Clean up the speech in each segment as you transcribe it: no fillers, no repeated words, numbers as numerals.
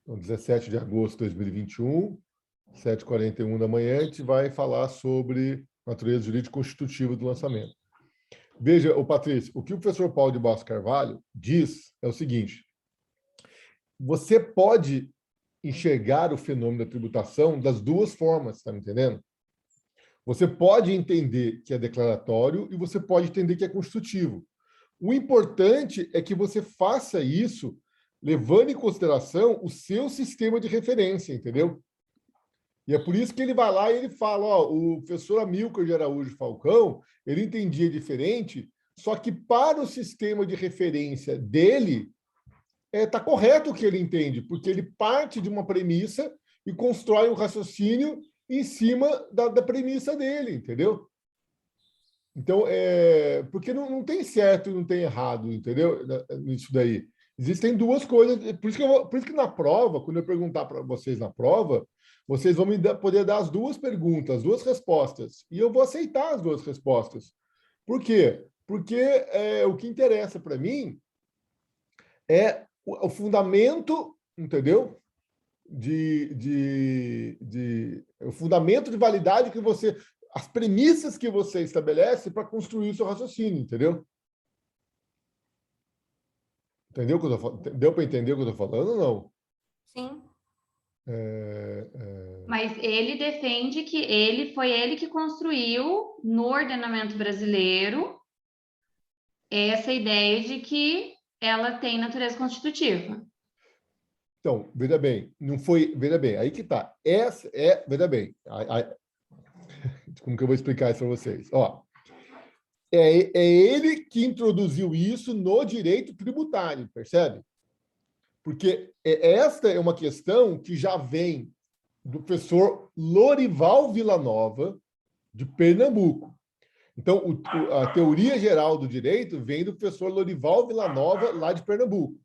Então, 17 de agosto de 2021, 7h41 da manhã, a gente vai falar sobre natureza jurídica constitutiva do lançamento. Veja, Patrício, o que o professor Paulo de Barros Carvalho diz é o seguinte: você pode enxergar o fenômeno da tributação das duas formas, está me entendendo? Você pode entender que é declaratório e você pode entender que é constitutivo. O importante é que você faça isso levando em consideração o seu sistema de referência, entendeu? E é por isso que ele vai lá e ele fala, ó, o professor Amílcar de Araújo Falcão, ele entendia diferente, só que para o sistema de referência dele, está correto o que ele entende, porque ele parte de uma premissa e constrói um raciocínio em cima da premissa dele, entendeu? Então, porque não tem certo e não tem errado, entendeu? Nisso daí. Existem duas coisas, por isso que na prova, quando eu perguntar para vocês na prova, vocês vão poder dar as duas perguntas, as duas respostas, e eu vou aceitar as duas respostas. Por quê? Porque o que interessa para mim é o fundamento, entendeu? O fundamento de validade que você, as premissas que você estabelece para construir o seu raciocínio, entendeu? Entendeu o que eu tô falando? Deu para entender o que eu estou falando ou não? Sim. É. Mas ele defende que foi ele que construiu no ordenamento brasileiro essa ideia de que ela tem natureza constitutiva. Então, veja bem, não foi, veja bem, aí que tá. Veja bem, como que eu vou explicar isso para vocês? Ó, é ele que introduziu isso no direito tributário, percebe? Porque esta é uma questão que já vem do professor Lorival Villanova, de Pernambuco. Então, a teoria geral do direito vem do professor Lorival Villanova, lá de Pernambuco.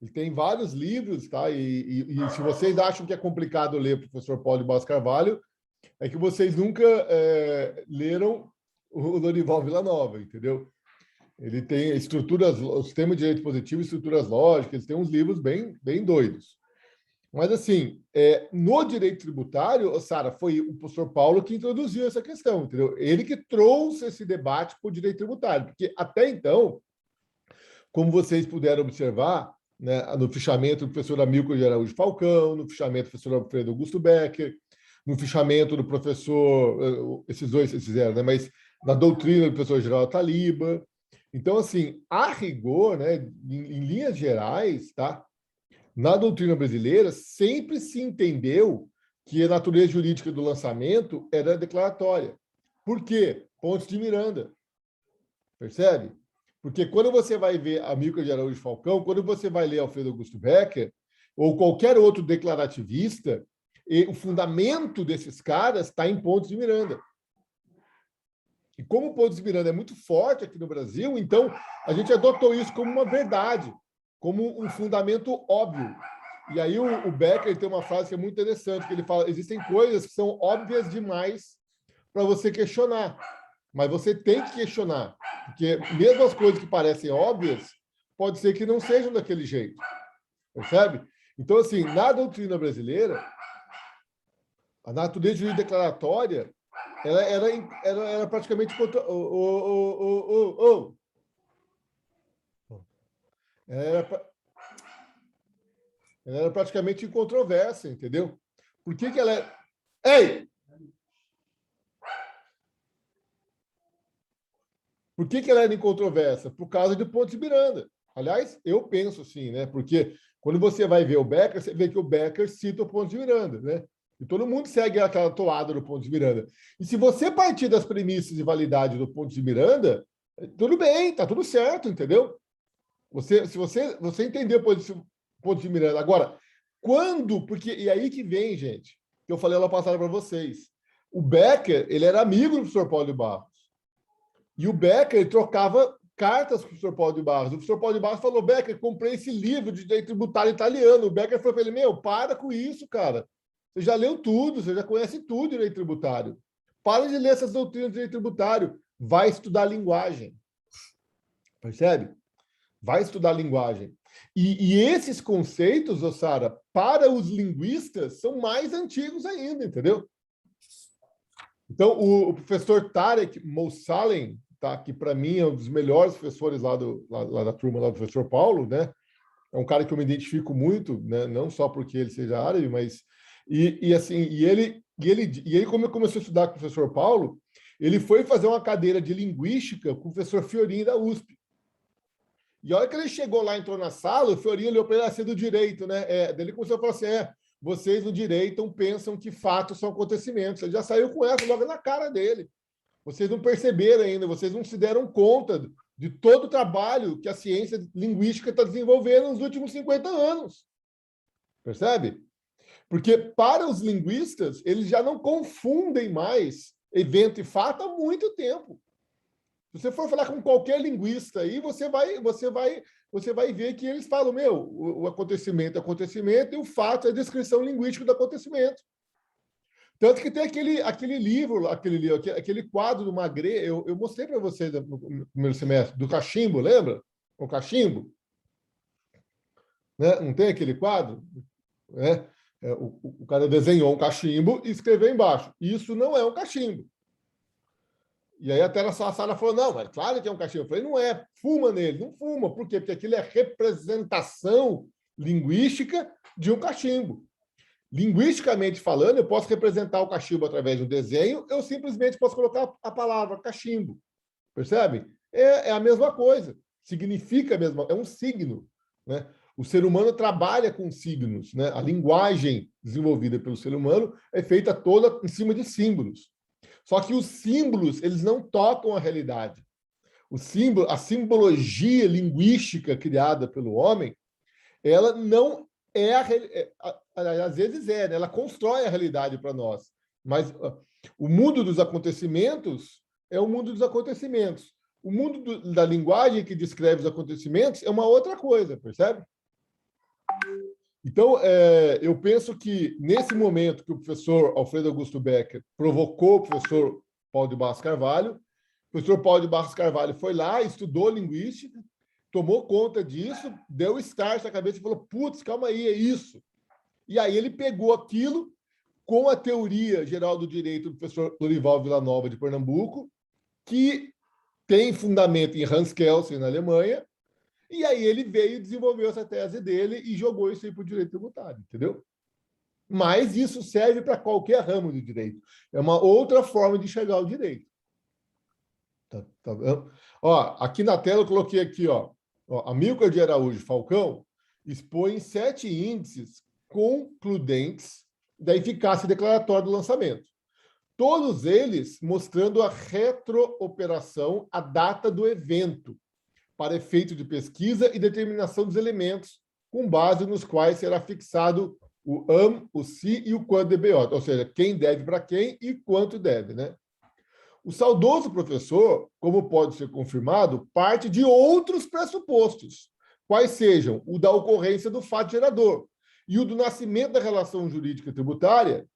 Ele tem vários livros, tá? E se vocês acham que é complicado ler o professor Paulo de Barros Carvalho, é que vocês nunca leram o Lorival Villanova, entendeu? Ele tem o sistema de direito positivo, estruturas lógicas, ele tem uns livros bem, bem doidos. Mas, assim, no direito tributário, Sara, foi o professor Paulo que introduziu essa questão, entendeu? Ele que trouxe esse debate para o direito tributário, porque até então, como vocês puderam observar, né, no fichamento do professor Amílcar de Araújo Falcão, no fichamento do professor Alfredo Augusto Becker, no fichamento do professor, esses fizeram, né, mas na doutrina do professor Geraldo Taliba. Então, assim, a rigor, né, em linhas gerais, tá, na doutrina brasileira, sempre se entendeu que a natureza jurídica do lançamento era declaratória. Por quê? Pontos de Miranda. Percebe? Porque quando você vai ver Amílcar de Araújo Falcão, quando você vai ler Alfredo Augusto Becker, ou qualquer outro declarativista, o fundamento desses caras está em Pontos de Miranda. E como Pontos de Miranda é muito forte aqui no Brasil, então a gente adotou isso como uma verdade, como um fundamento óbvio. E aí o Becker tem uma frase que é muito interessante, que ele fala: existem coisas que são óbvias demais para você questionar, mas você tem que questionar, porque mesmo as coisas que parecem óbvias, pode ser que não sejam daquele jeito, percebe? Então, assim, na doutrina brasileira, a natureza jurídica declaratória, ela era praticamente ela era praticamente incontroversa, entendeu? Por que ela é... Ei! Por que ela era incontroversa? Por causa de Pontes de Miranda. Aliás, eu penso assim, né? Porque quando você vai ver o Becker, você vê que o Becker cita o Pontes de Miranda, né? E todo mundo segue aquela toada do Pontes de Miranda. E se você partir das premissas de validade do Pontes de Miranda, tudo bem, tá tudo certo, entendeu? Se você entender o Pontes de Miranda. Agora, quando... Porque, e aí que vem, gente, que eu falei lá passada para vocês. O Becker, ele era amigo do professor Paulo de Barros. E o Becker trocava cartas com o professor Paulo de Barros. O professor Paulo de Barros falou: Becker, comprei esse livro de direito tributário italiano. O Becker falou para ele: meu, para com isso, cara. Você já leu tudo, você já conhece tudo de direito tributário. Para de ler essas doutrinas de direito tributário. Vai estudar linguagem. Percebe? Vai estudar linguagem. E esses conceitos, Sara, para os linguistas, são mais antigos ainda, entendeu? Então, o professor Tarek Moussalem, tá, que para mim é um dos melhores professores lá da turma, lá do professor Paulo, né? É um cara que eu me identifico muito, né? Não só porque ele seja árabe, mas ele como começou a estudar com o professor Paulo, ele foi fazer uma cadeira de linguística com o professor Fiorin da USP. E a hora que ele chegou lá, entrou na sala, o Fiorin olhou para ele assim do direito, né? Daí ele começou a falar assim: vocês no direito pensam que fatos são acontecimentos. Ele já saiu com essa logo na cara dele. Vocês não perceberam ainda, vocês não se deram conta de todo o trabalho que a ciência linguística está desenvolvendo nos últimos 50 anos. Percebe? Porque para os linguistas, eles já não confundem mais evento e fato há muito tempo. Se você for falar com qualquer linguista aí, você vai ver que eles falam, o acontecimento é acontecimento e o fato é a descrição linguística do acontecimento. Tanto que tem aquele livro, aquele quadro do Magret, eu mostrei para vocês no primeiro semestre, do cachimbo, lembra? O cachimbo. Né? Não tem aquele quadro? Né? O cara desenhou um cachimbo e escreveu embaixo. Isso não é um cachimbo. E aí até a Sara falou, não, é claro que é um cachimbo. Eu falei, não é, fuma nele. Não fuma. Por quê? Porque aquilo é representação linguística de um cachimbo. Linguisticamente falando, eu posso representar o cachimbo através de um desenho, eu simplesmente posso colocar a palavra cachimbo. Percebe? É a mesma coisa. Significa a mesma, é um signo. Né? O ser humano trabalha com signos. Né? A linguagem desenvolvida pelo ser humano é feita toda em cima de símbolos. Só que os símbolos, eles não tocam a realidade. A simbologia linguística criada pelo homem, ela não às vezes né? Ela constrói a realidade para nós. Mas o mundo dos acontecimentos é o mundo dos acontecimentos. O mundo da linguagem que descreve os acontecimentos é uma outra coisa, percebe? Então, eu penso que, nesse momento que o professor Alfredo Augusto Becker provocou o professor Paulo de Barros Carvalho, o professor Paulo de Barros Carvalho foi lá, estudou linguística, tomou conta disso, deu start na cabeça e falou, putz, calma aí, é isso. E aí ele pegou aquilo com a teoria geral do direito do professor Lorival Villanova de Pernambuco, que tem fundamento em Hans Kelsen, na Alemanha, e aí ele veio e desenvolveu essa tese dele e jogou isso aí para o direito tributário, entendeu? Mas isso serve para qualquer ramo do direito. É uma outra forma de enxergar o direito. Tá vendo? Ó, aqui na tela eu coloquei aqui, ó, Amílcar de Araújo Falcão expõe 7 índices concludentes da eficácia declaratória do lançamento. Todos eles mostrando a retrooperação à data do evento, para efeito de pesquisa e determinação dos elementos, com base nos quais será fixado o o se e o quando DBO, ou seja, quem deve para quem e quanto deve, né? O saudoso professor, como pode ser confirmado, parte de outros pressupostos, quais sejam o da ocorrência do fato gerador e o do nascimento da relação jurídica tributária,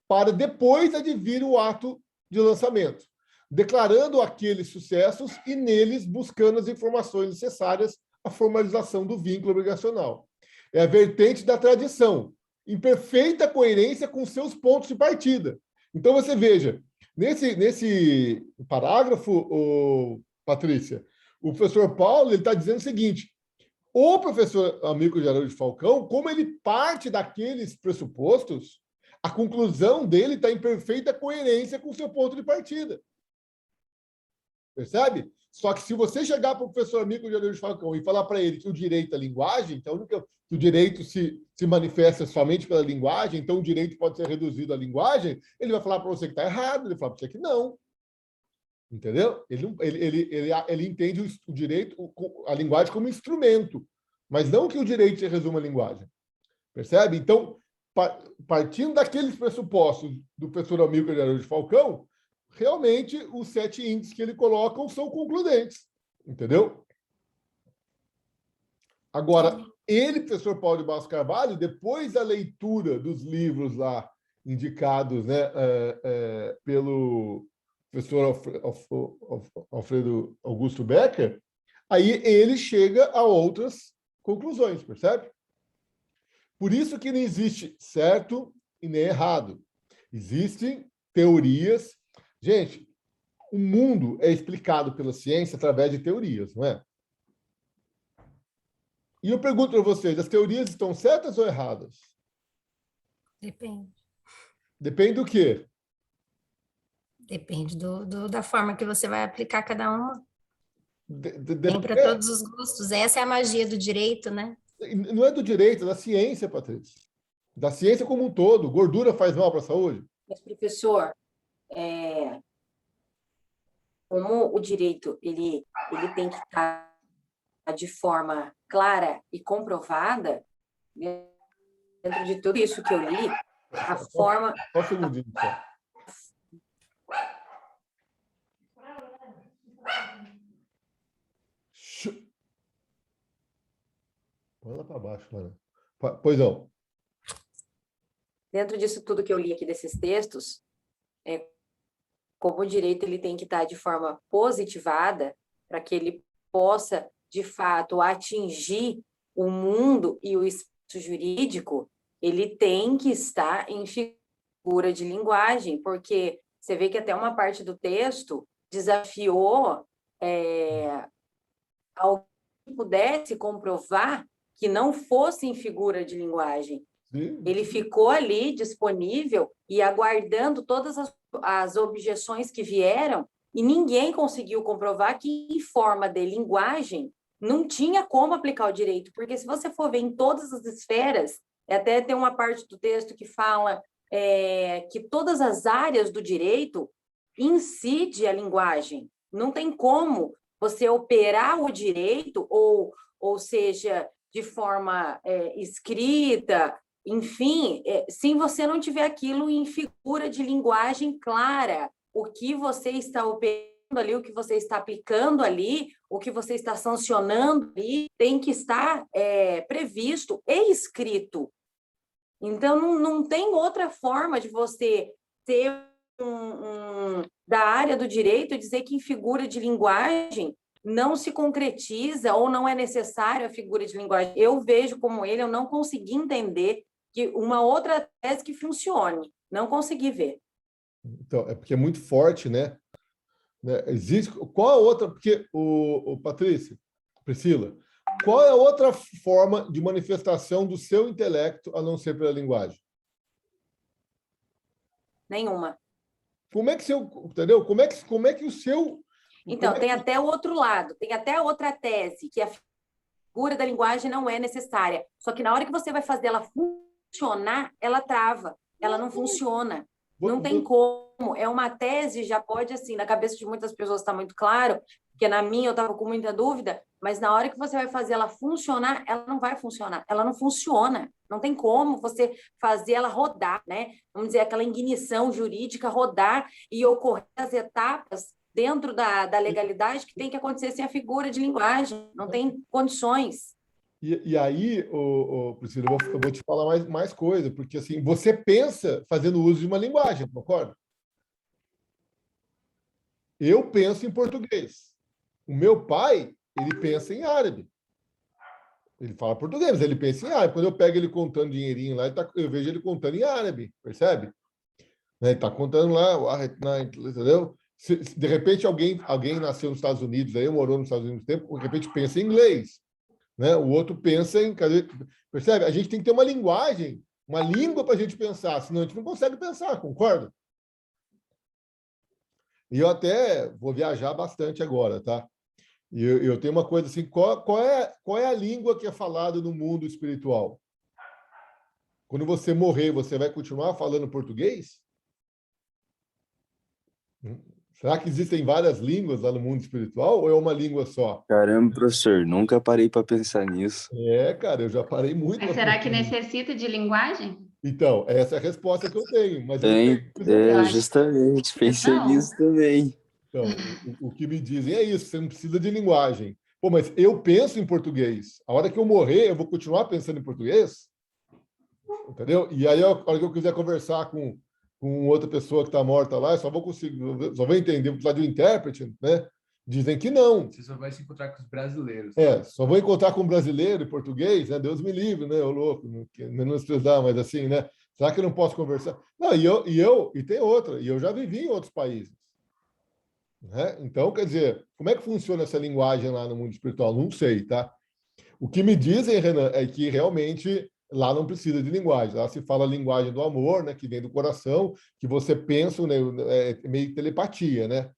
para depois advir o ato de lançamento, declarando aqueles sucessos e neles buscando as informações necessárias à formalização do vínculo obrigacional. É a vertente da tradição, em perfeita coerência com seus pontos de partida. Então, você veja, nesse parágrafo, Patrícia, o professor Paulo está dizendo o seguinte, o professor Amílcar de Araújo Falcão, como ele parte daqueles pressupostos, a conclusão dele está em perfeita coerência com o seu ponto de partida. Percebe? Só que se você chegar para o professor Amílcar de Araújo Falcão e falar para ele que o direito é linguagem, então que o direito se manifesta somente pela linguagem, então o direito pode ser reduzido à linguagem, ele vai falar para você que está errado, ele vai falar para você que não. Entendeu? Ele entende o direito, a linguagem como instrumento, mas não que o direito se resuma à linguagem. Percebe? Então, partindo daqueles pressupostos do professor Amílcar de Araújo Falcão, realmente os 7 índices que ele coloca são concludentes, entendeu? Agora, ele, professor Paulo de Barros Carvalho, depois da leitura dos livros lá indicados, né, pelo professor Alfredo Augusto Becker, aí ele chega a outras conclusões, percebe? Por isso que não existe certo e nem errado. Existem teorias. Gente, o mundo é explicado pela ciência através de teorias, não é? E eu pergunto para vocês, as teorias estão certas ou erradas? Depende. Depende do quê? Depende da forma que você vai aplicar cada uma. Tem para É, todos os gostos. Essa é a magia do direito, né? não é do direito, é da ciência, Patrícia. Da ciência como um todo. Gordura faz mal para a saúde? Mas, professor, como o direito ele tem que estar de forma clara e comprovada, dentro de tudo isso que eu li, a forma... Só um segundinho, só. Põe lá para baixo, Lara. Pois não. Dentro disso tudo que eu li aqui desses textos, como o direito ele tem que estar de forma positivada para que ele possa, de fato, atingir o mundo e o espaço jurídico, ele tem que estar em figura de linguagem, porque você vê que até uma parte do texto desafiou alguém que pudesse comprovar que não fosse em figura de linguagem. Sim. Ele ficou ali disponível e aguardando todas as objeções que vieram e ninguém conseguiu comprovar que em forma de linguagem não tinha como aplicar o direito, porque se você for ver em todas as esferas, até tem uma parte do texto que fala que todas as áreas do direito incide a linguagem. Não tem como você operar o direito, ou seja, de forma escrita, enfim, se você não tiver aquilo em figura de linguagem clara, o que você está operando ali, o que você está aplicando ali, o que você está sancionando ali, tem que estar previsto e escrito. Então, não tem outra forma de você ter da área do direito dizer que em figura de linguagem não se concretiza ou não é necessário a figura de linguagem. Eu vejo como ele, eu não consegui entender que uma outra tese que funcione. Não consegui ver. Então, é porque é muito forte, né? Existe. Qual a outra? Porque, Patrícia, Priscila, qual é a outra forma de manifestação do seu intelecto a não ser pela linguagem? Nenhuma. Como é que seu, entendeu? Como é que o seu... Então, tem até o outro lado, tem até a outra tese, que a figura da linguagem não é necessária. Só que na hora que você vai fazer ela funcionar, ela trava, ela não funciona. Não tem como. É uma tese, já pode, assim, na cabeça de muitas pessoas está muito claro, porque na minha eu estava com muita dúvida, mas na hora que você vai fazer ela funcionar, ela não vai funcionar. Ela não funciona. Não tem como você fazer ela rodar, né? Vamos dizer, aquela ignição jurídica rodar e ocorrer as etapas dentro da legalidade que tem que acontecer sem a figura de linguagem. Não tem condições. E aí, Priscila, eu vou te falar mais coisa, porque assim, você pensa fazendo uso de uma linguagem, concorda? Eu penso em português. O meu pai, ele pensa em árabe. Ele fala português, mas ele pensa em árabe. Quando eu pego ele contando dinheirinho lá, eu vejo ele contando em árabe, percebe? Ele está contando lá, entendeu? De repente, alguém nasceu nos Estados Unidos, aí morou nos Estados Unidos um tempo, de repente pensa em inglês. Né? O outro pensa em... Percebe? A gente tem que ter uma linguagem, uma língua para a gente pensar, senão a gente não consegue pensar, concorda? E eu até vou viajar bastante agora, tá? E eu tenho uma coisa assim, qual é a língua que é falada no mundo espiritual? Quando você morrer, você vai continuar falando português? Será que existem várias línguas lá no mundo espiritual ou é uma língua só? Caramba, professor, nunca parei para pensar nisso. Cara, eu já parei muito. Mas será que necessita de linguagem? Então, essa é a resposta que eu tenho. Mas Tem, justamente, pensei Não. nisso também. Então, o que me dizem é isso, você não precisa de linguagem. Pô, mas eu penso em português. A hora que eu morrer, eu vou continuar pensando em português? Entendeu? E aí, a hora que eu quiser conversar com outra pessoa que está morta lá, eu só vou entender, vou precisar de um intérprete, né? Dizem que não. Você só vai se encontrar com os brasileiros. Só vou encontrar com brasileiro e português, né? Deus me livre, né? Ô louco, não menosprezar, mas assim, né? Será que eu não posso conversar? Não, e tem outra, e eu já vivi em outros países. Né? Então, quer dizer, como é que funciona essa linguagem lá no mundo espiritual? Não sei, tá? O que me dizem, Renan, é que realmente lá não precisa de linguagem. Lá se fala a linguagem do amor, né? Que vem do coração, que você pensa, né? É meio telepatia, né?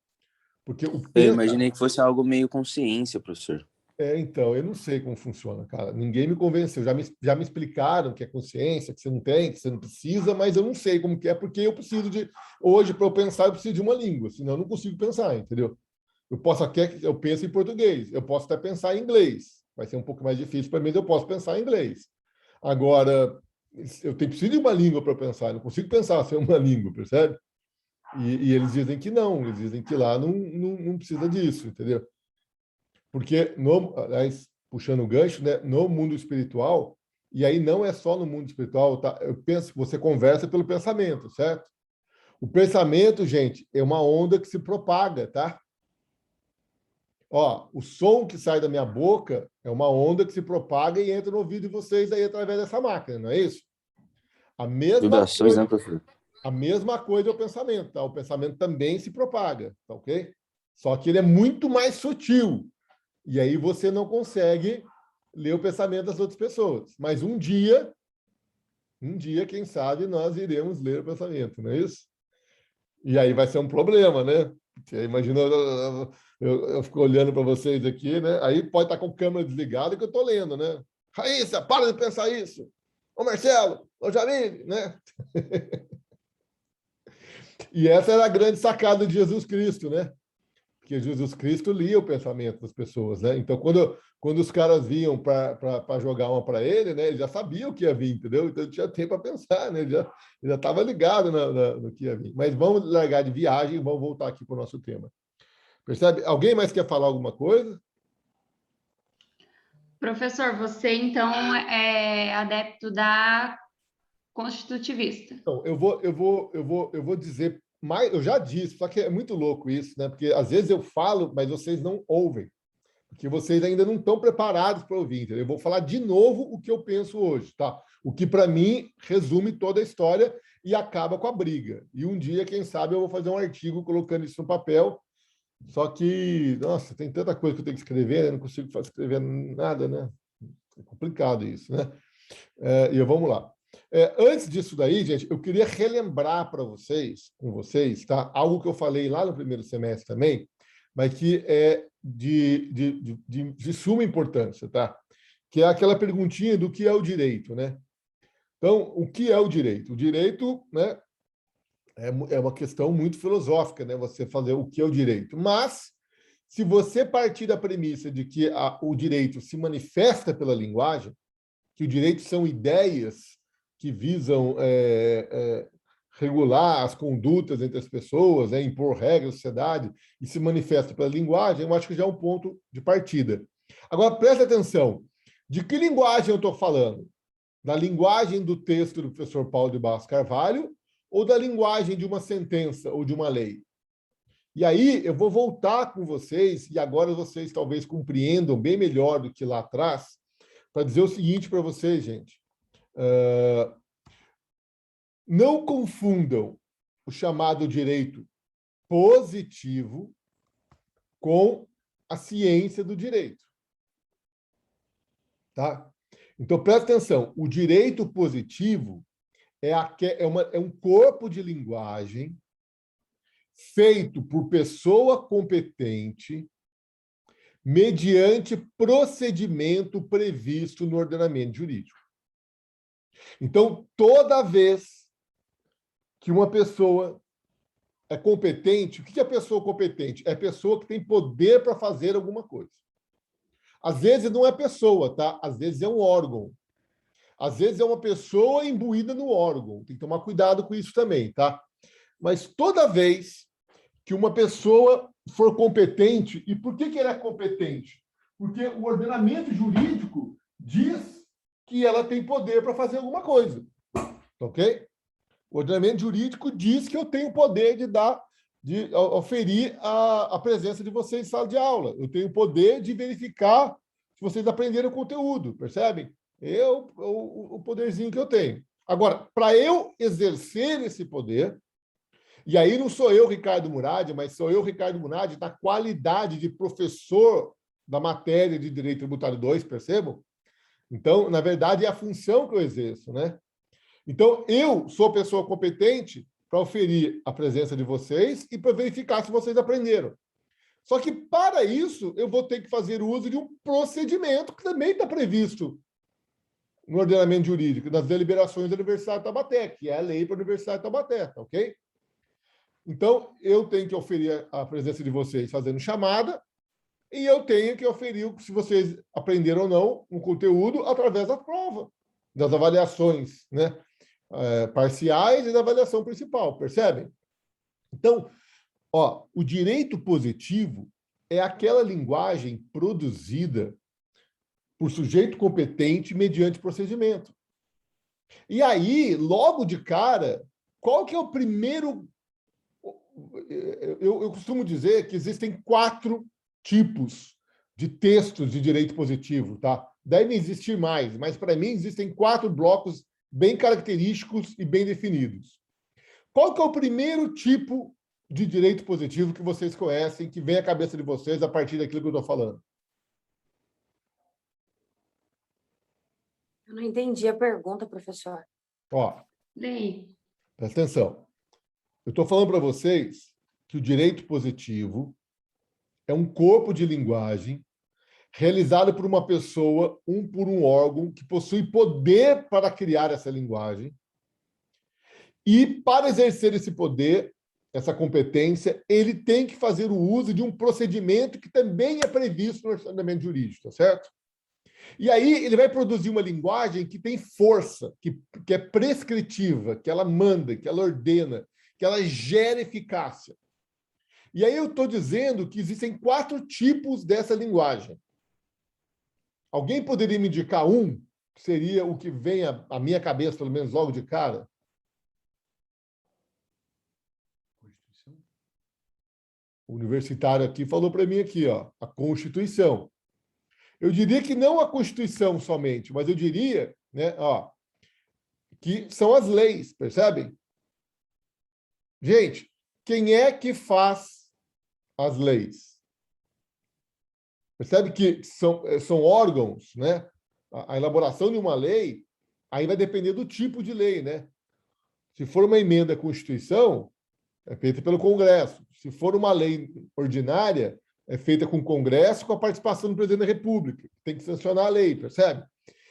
Porque Eu imaginei que fosse algo meio consciência, professor. Então, eu não sei como funciona, cara. Ninguém me convenceu. Já me explicaram que é consciência, que você não tem, que você não precisa, mas eu não sei como que é, porque eu preciso de... Hoje, para eu pensar, eu preciso de uma língua, senão eu não consigo pensar, entendeu? Eu penso em português, eu posso até pensar em inglês. Vai ser um pouco mais difícil para mim, mas eu posso pensar em inglês. Agora, preciso de uma língua para pensar, eu não consigo pensar sem uma língua, percebe? E eles dizem que não, eles dizem que lá não precisa disso, entendeu? Porque, aliás, puxando o gancho, né, no mundo espiritual, e aí não é só no mundo espiritual, tá? Eu penso que você conversa pelo pensamento, certo? O pensamento, gente, é uma onda que se propaga, tá? Ó, o som que sai da minha boca é uma onda que se propaga e entra no ouvido de vocês aí através dessa máquina, não é isso? Vibrações, né, professor? A mesma coisa é o pensamento, tá? O pensamento também se propaga, tá ok? Só que ele é muito mais sutil. E aí você não consegue ler o pensamento das outras pessoas. Mas um dia, quem sabe, nós iremos ler o pensamento, não é isso? E aí vai ser um problema, né? Porque imagina, eu fico olhando para vocês aqui, né? Aí pode estar com a câmera desligada que eu estou lendo, né? Raíssa, para de pensar isso. Ô Marcelo, ô Jamil, né? E essa era a grande sacada de Jesus Cristo, né? Porque Jesus Cristo lia o pensamento das pessoas, né? Então, quando os caras vinham para jogar uma para ele, né? Ele já sabia o que ia vir, entendeu? Então, ele tinha tempo para pensar, né? Ele já estava ligado no que ia vir. Mas vamos largar de viagem e vamos voltar aqui para o nosso tema. Percebe? Alguém mais quer falar alguma coisa? Professor, você então é adepto da constitutivista. Então, eu vou dizer mais, eu já disse, só que é muito louco isso, né? Porque às vezes eu falo, mas vocês não ouvem, porque vocês ainda não estão preparados para ouvir. Entendeu? Eu vou falar de novo o que eu penso hoje, tá? O que para mim resume toda a história e acaba com a briga. E um dia, quem sabe, eu vou fazer um artigo colocando isso no papel. Só que, nossa, tem tanta coisa que eu tenho que escrever, né? Não consigo escrever nada, né? É complicado isso, né? E vamos lá. Antes disso daí, gente, eu queria relembrar para vocês, tá? Algo que eu falei lá no primeiro semestre também, mas que é de suma importância, tá? Que é aquela perguntinha do que é o direito, né? Então, o que é o direito? O direito, né, é uma questão muito filosófica, né? Você fazer o que é o direito. Mas, se você partir da premissa de que o direito se manifesta pela linguagem, que o direito são ideias que visam regular as condutas entre as pessoas, né, impor regras à sociedade, e se manifesta pela linguagem, eu acho que já é um ponto de partida. Agora, preste atenção. De que linguagem eu estou falando? Da linguagem do texto do professor Paulo de Barros Carvalho ou da linguagem de uma sentença ou de uma lei? E aí eu vou voltar com vocês, e agora vocês talvez compreendam bem melhor do que lá atrás, para dizer o seguinte para vocês, gente. Não confundam o chamado direito positivo com a ciência do direito. Tá? Então, presta atenção. O direito positivo é um corpo de linguagem feito por pessoa competente mediante procedimento previsto no ordenamento jurídico. Então, toda vez que uma pessoa é competente, o que é pessoa competente? É pessoa que tem poder para fazer alguma coisa. Às vezes não é pessoa, tá? Às vezes é um órgão. Às vezes é uma pessoa imbuída no órgão. Tem que tomar cuidado com isso também, tá? Mas toda vez que uma pessoa for competente, e por que ela é competente? Porque o ordenamento jurídico diz que ela tem poder para fazer alguma coisa. Ok? O ordenamento jurídico diz que eu tenho poder de dar de oferir a presença de vocês em sala de aula. Eu tenho o poder de verificar se vocês aprenderam o conteúdo, percebem? O poderzinho que eu tenho. Agora, para eu exercer esse poder, e aí não sou eu, Ricardo Murad, mas sou eu, Ricardo Murad, na qualidade de professor da matéria de Direito Tributário 2, percebam? Então, na verdade, é a função que eu exerço, né? Então, eu sou pessoa competente para oferir a presença de vocês e para verificar se vocês aprenderam. Só que, para isso, eu vou ter que fazer uso de um procedimento que também está previsto no ordenamento jurídico, nas deliberações da Universidade de Taubaté, que é a lei para a Universidade de Taubaté, tá ok? Então, eu tenho que oferir a presença de vocês fazendo chamada e eu tenho que oferir se vocês aprenderam ou não um conteúdo através da prova, das avaliações, né? Parciais e da avaliação principal, percebem? Então, o direito positivo é aquela linguagem produzida por sujeito competente mediante procedimento. E aí, logo de cara, qual que é o primeiro... Eu costumo dizer que existem 4 tipos de textos de direito positivo, tá? Devem existir mais, mas para mim existem 4 blocos bem característicos e bem definidos. Qual que é o primeiro tipo de direito positivo que vocês conhecem, que vem à cabeça de vocês a partir daquilo que eu estou falando? Eu não entendi a pergunta, professor. Lei. Presta atenção. Eu estou falando para vocês que o direito positivo é um corpo de linguagem realizado por uma pessoa, por um órgão, que possui poder para criar essa linguagem. E, para exercer esse poder, essa competência, ele tem que fazer o uso de um procedimento que também é previsto no ordenamento jurídico, tá certo? E aí ele vai produzir uma linguagem que tem força, que é prescritiva, que ela manda, que ela ordena, que ela gera eficácia. E aí eu estou dizendo que existem 4 tipos dessa linguagem. Alguém poderia me indicar um, que seria o que vem à minha cabeça, pelo menos logo de cara? O universitário aqui falou para mim aqui, a Constituição. Eu diria que não a Constituição somente, mas eu diria, né, que são as leis, percebem? Gente, quem é que faz as leis? Percebe que são órgãos, né? A elaboração de uma lei, aí vai depender do tipo de lei, né? Se for uma emenda à Constituição, é feita pelo Congresso. Se for uma lei ordinária, é feita com o Congresso, com a participação do presidente da República, que tem que sancionar a lei, percebe?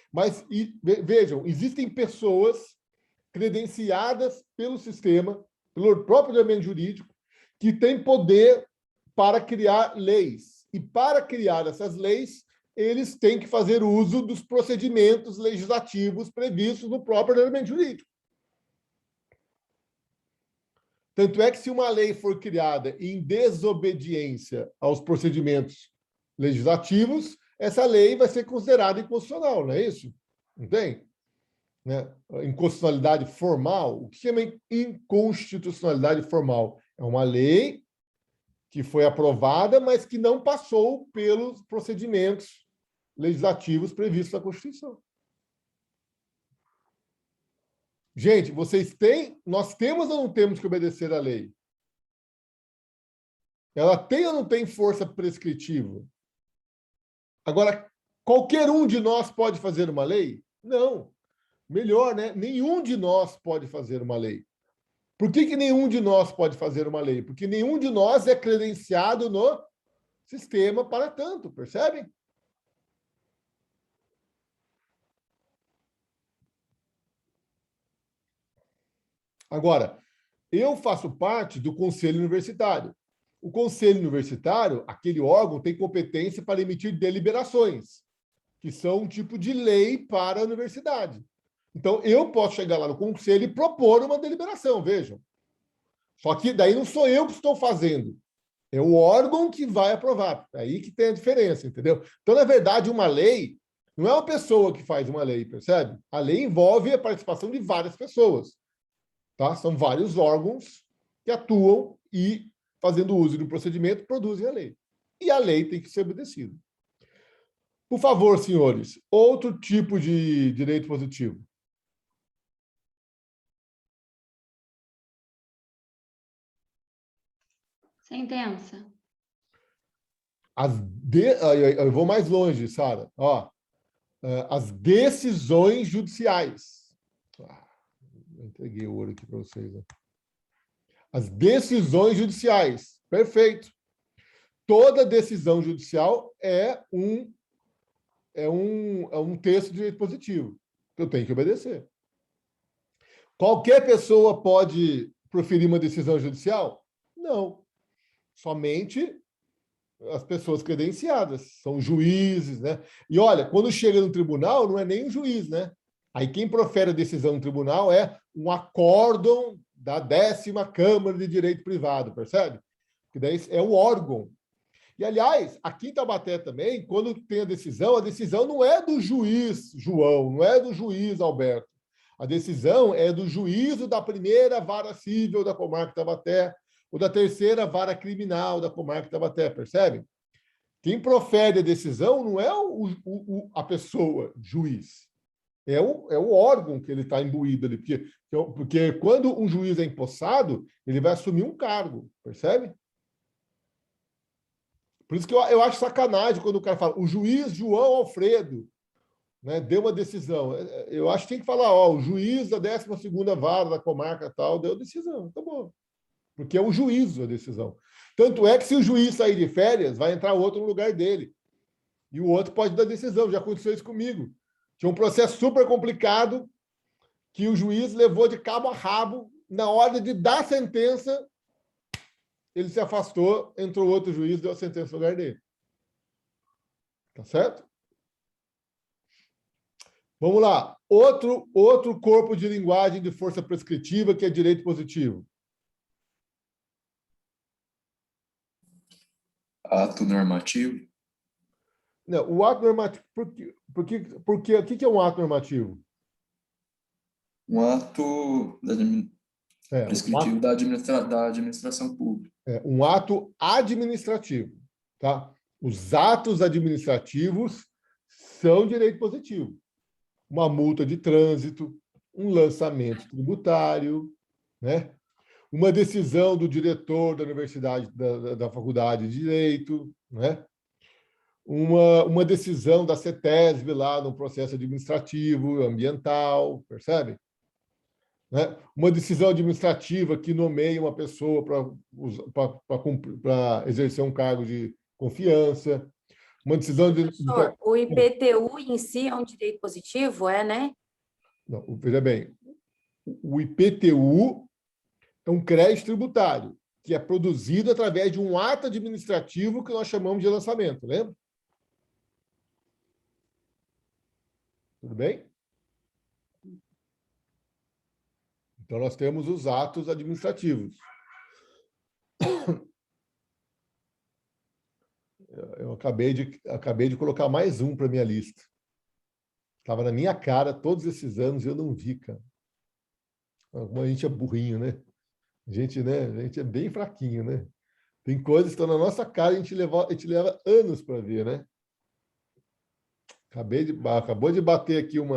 Mas, vejam, existem pessoas credenciadas pelo sistema, pelo próprio ordenamento jurídico, que têm poder para criar leis. E, para criar essas leis, eles têm que fazer uso dos procedimentos legislativos previstos no próprio ordenamento jurídico. Tanto é que, se uma lei for criada em desobediência aos procedimentos legislativos, essa lei vai ser considerada inconstitucional, não é isso? Não tem? Né? Inconstitucionalidade formal. O que chama inconstitucionalidade formal? É uma lei que foi aprovada, mas que não passou pelos procedimentos legislativos previstos na Constituição. Gente, nós temos ou não temos que obedecer à lei? Ela tem ou não tem força prescritiva? Agora, qualquer um de nós pode fazer uma lei? Não. Melhor, né? Nenhum de nós pode fazer uma lei. Por que nenhum de nós pode fazer uma lei? Porque nenhum de nós é credenciado no sistema para tanto, percebem? Agora, eu faço parte do Conselho Universitário. O Conselho Universitário, aquele órgão, tem competência para emitir deliberações, que são um tipo de lei para a universidade. Então, eu posso chegar lá no Conselho e propor uma deliberação, vejam. Só que daí não sou eu que estou fazendo, é o órgão que vai aprovar. É aí que tem a diferença, entendeu? Então, na verdade, uma lei não é uma pessoa que faz uma lei, percebe? A lei envolve a participação de várias pessoas. Tá? São vários órgãos que atuam e fazendo uso de um procedimento, produzem a lei. E a lei tem que ser obedecida. Por favor, senhores, outro tipo de direito positivo. Sentença. Eu vou mais longe, Sara. As decisões judiciais. Entreguei o ouro aqui para vocês. Né? As decisões judiciais. Perfeito. Toda decisão judicial é um texto de direito positivo. Eu tenho que obedecer. Qualquer pessoa pode proferir uma decisão judicial? Não. Somente as pessoas credenciadas, são juízes, né? E olha, quando chega no tribunal, não é nem um juiz, né? Aí quem profere a decisão no tribunal é um acórdão da 10ª Câmara de Direito Privado, percebe? Que daí é o órgão. E, aliás, aqui em Taubaté também, quando tem a decisão não é do juiz João, não é do juiz Alberto. A decisão é do juízo da 1ª Vara Civil da Comarca de Taubaté, ou da 3ª Vara Criminal da Comarca de Taubaté, percebe? Quem profere a decisão não é a pessoa, juiz. É o órgão que ele está imbuído ali. Porque quando um juiz é empossado, ele vai assumir um cargo, percebe? Por isso que eu acho sacanagem quando o cara fala o juiz João Alfredo, né, deu uma decisão. Eu acho que tem que falar, o juiz da 12ª Vara da Comarca tal deu decisão, tá bom. Porque é o juízo a decisão. Tanto é que se o juiz sair de férias, vai entrar outro no lugar dele. E o outro pode dar decisão. Já aconteceu isso comigo. Tinha um processo super complicado que o juiz levou de cabo a rabo. Na hora de dar a sentença, ele se afastou, entrou outro juiz, deu a sentença no lugar dele. Tá certo? Vamos lá. Outro corpo de linguagem de força prescritiva que é direito positivo. Ato normativo. Não, o ato normativo. Porque o que é um ato normativo? Um ato prescritivo da administração pública. Um ato administrativo. Tá? Os atos administrativos são direito positivo. Uma multa de trânsito, um lançamento tributário, né? Uma decisão do diretor da universidade, da faculdade de Direito, né? Uma decisão da CETESB lá no processo administrativo, ambiental, percebe? Né? Uma decisão administrativa que nomeia uma pessoa para exercer um cargo de confiança. Uma decisão de... Professor, o IPTU em si é um direito positivo, né? Não, veja bem, o IPTU é um crédito tributário que é produzido através de um ato administrativo que nós chamamos de lançamento, lembra? Tudo bem? Então, nós temos os atos administrativos. Eu acabei de colocar mais um para a minha lista. Estava na minha cara todos esses anos e eu não vi, cara. Como a gente é burrinho, né? A gente é bem fraquinho, né? Tem coisas que estão na nossa cara e a gente leva anos para ver, né? Acabou de bater aqui um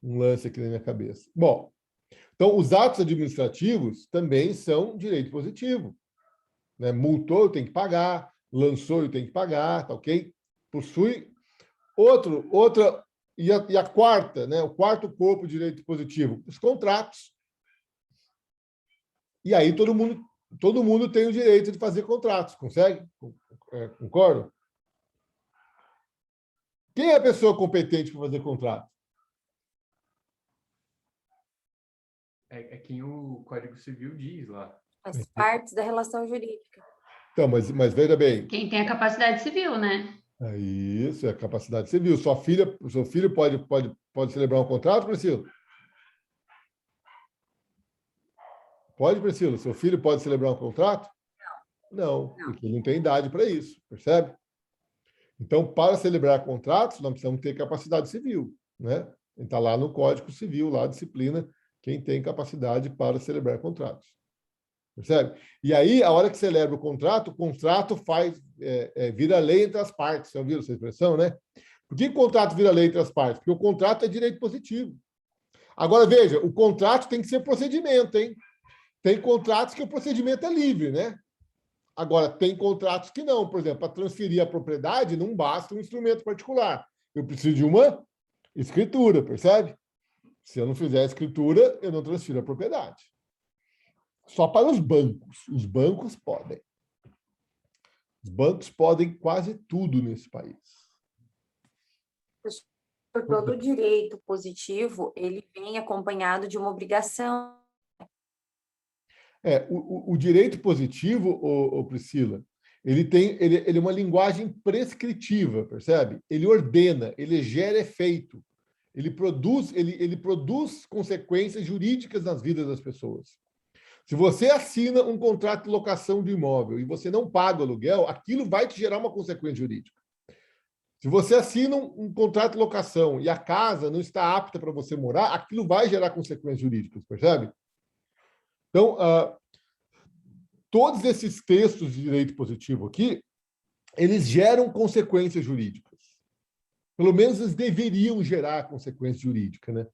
lance aqui na minha cabeça. Bom, então, os atos administrativos também são direito positivo. Né? Multou, eu tenho que pagar. Lançou, eu tenho que pagar, tá ok? Possui outra... E a quarta, né? O quarto corpo de direito positivo, os contratos. E aí todo mundo tem o direito de fazer contratos, consegue? Concorda? Quem é a pessoa competente para fazer contrato? É quem o Código Civil diz lá. As partes da relação jurídica. Então, mas veja bem. Quem tem a capacidade civil, né? Isso, é a capacidade civil. Seu filho pode celebrar um contrato, Priscila? Pode, Priscila? Seu filho pode celebrar um contrato? Não, porque não tem idade para isso, percebe? Então, para celebrar contratos, nós precisamos ter capacidade civil, né? Está lá no Código Civil, lá a disciplina, quem tem capacidade para celebrar contratos. Percebe? E aí, a hora que celebra o contrato faz vira lei entre as partes. Você ouviu essa expressão, né? Por que o contrato vira lei entre as partes? Porque o contrato é direito positivo. Agora, veja, o contrato tem que ser procedimento, hein? Tem contratos que o procedimento é livre, né? Agora, tem contratos que não. Por exemplo, para transferir a propriedade, não basta um instrumento particular. Eu preciso de uma escritura, percebe? Se eu não fizer a escritura, eu não transfiro a propriedade. Só para os bancos. Os bancos podem. Os bancos podem quase tudo nesse país. Por todo direito positivo, ele vem acompanhado de uma obrigação. O direito positivo, Priscila, ele é uma linguagem prescritiva, percebe? Ele ordena, ele gera efeito, ele produz consequências jurídicas nas vidas das pessoas. Se você assina um contrato de locação de imóvel e você não paga o aluguel, aquilo vai te gerar uma consequência jurídica. Se você assina um contrato de locação e a casa não está apta para você morar, aquilo vai gerar consequências jurídicas, percebe? Então, todos esses textos de direito positivo aqui, eles geram consequências jurídicas. Pelo menos eles deveriam gerar consequência jurídica, né?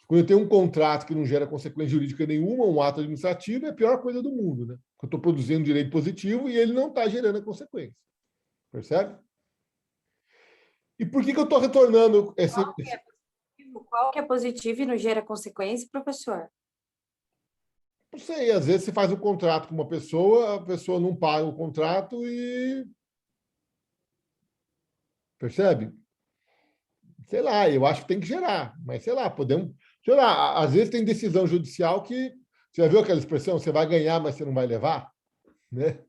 Quando eu tenho um contrato que não gera consequência jurídica nenhuma, um ato administrativo, é a pior coisa do mundo, né? Eu estou produzindo direito positivo e ele não está gerando a consequência. Percebe? E por que eu estou retornando esse... Qual que é positivo e não gera consequência, professor? Não sei, às vezes você faz um contrato com uma pessoa, a pessoa não paga o contrato e... Percebe? Sei lá, eu acho que tem que gerar, mas sei lá, podemos... Sei lá, às vezes tem decisão judicial que... Você já viu aquela expressão? Você vai ganhar, mas você não vai levar? Né?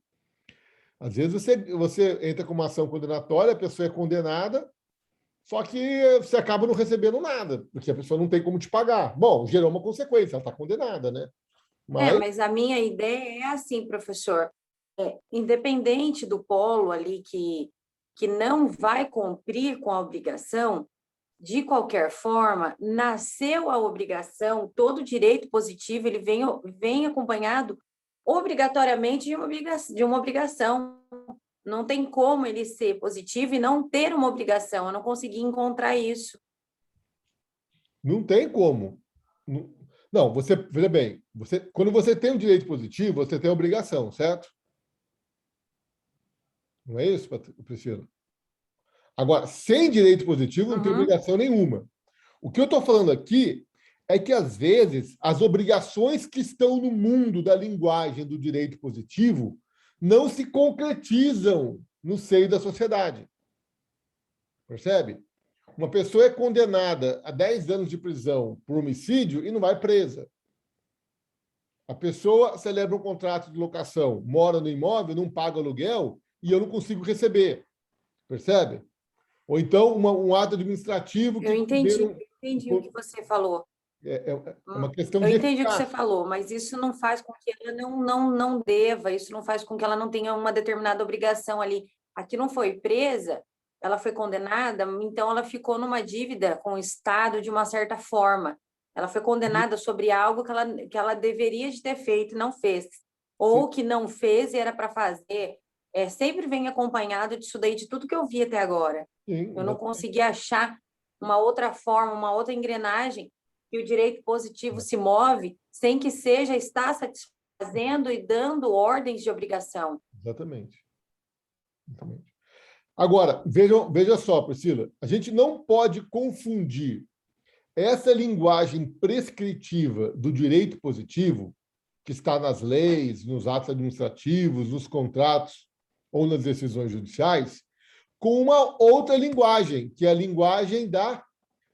Às vezes você entra com uma ação condenatória, a pessoa é condenada, só que você acaba não recebendo nada, porque a pessoa não tem como te pagar. Bom, gerou uma consequência, ela está condenada, né? Mas a minha ideia é assim, professor, independente do polo ali que não vai cumprir com a obrigação, de qualquer forma, nasceu a obrigação, todo direito positivo, ele vem acompanhado obrigatoriamente de uma obrigação. Não tem como ele ser positivo e não ter uma obrigação. Eu não consegui encontrar isso. Não tem como. Não, veja bem, quando você tem um direito positivo, você tem obrigação, certo? Não é isso, Priscila? Agora, sem direito positivo, não tem obrigação nenhuma. O que eu estou falando aqui é que, às vezes, as obrigações que estão no mundo da linguagem do direito positivo não se concretizam no seio da sociedade. Percebe? Uma pessoa é condenada a 10 anos de prisão por homicídio e não vai presa. A pessoa celebra um contrato de locação, mora no imóvel, não paga aluguel e eu não consigo receber. Percebe? Ou então um ato administrativo... Eu entendi o que você falou. É uma questão de... Eu entendi o que você falou, mas isso não faz com que ela não deva, isso não faz com que ela não tenha uma determinada obrigação ali. Aqui não foi presa, ela foi condenada, então ela ficou numa dívida com o Estado de uma certa forma. Ela foi condenada sobre algo que ela deveria de ter feito e não fez. Ou que não fez e era para fazer. Sempre vem acompanhado disso daí, de tudo que eu vi até agora. Sim, eu não consegui achar uma outra forma, uma outra engrenagem que o direito positivo se move sem que seja estar satisfazendo e dando ordens de obrigação. Exatamente. Agora, veja só, Priscila, a gente não pode confundir essa linguagem prescritiva do direito positivo, que está nas leis, nos atos administrativos, nos contratos ou nas decisões judiciais, com uma outra linguagem, que é a linguagem da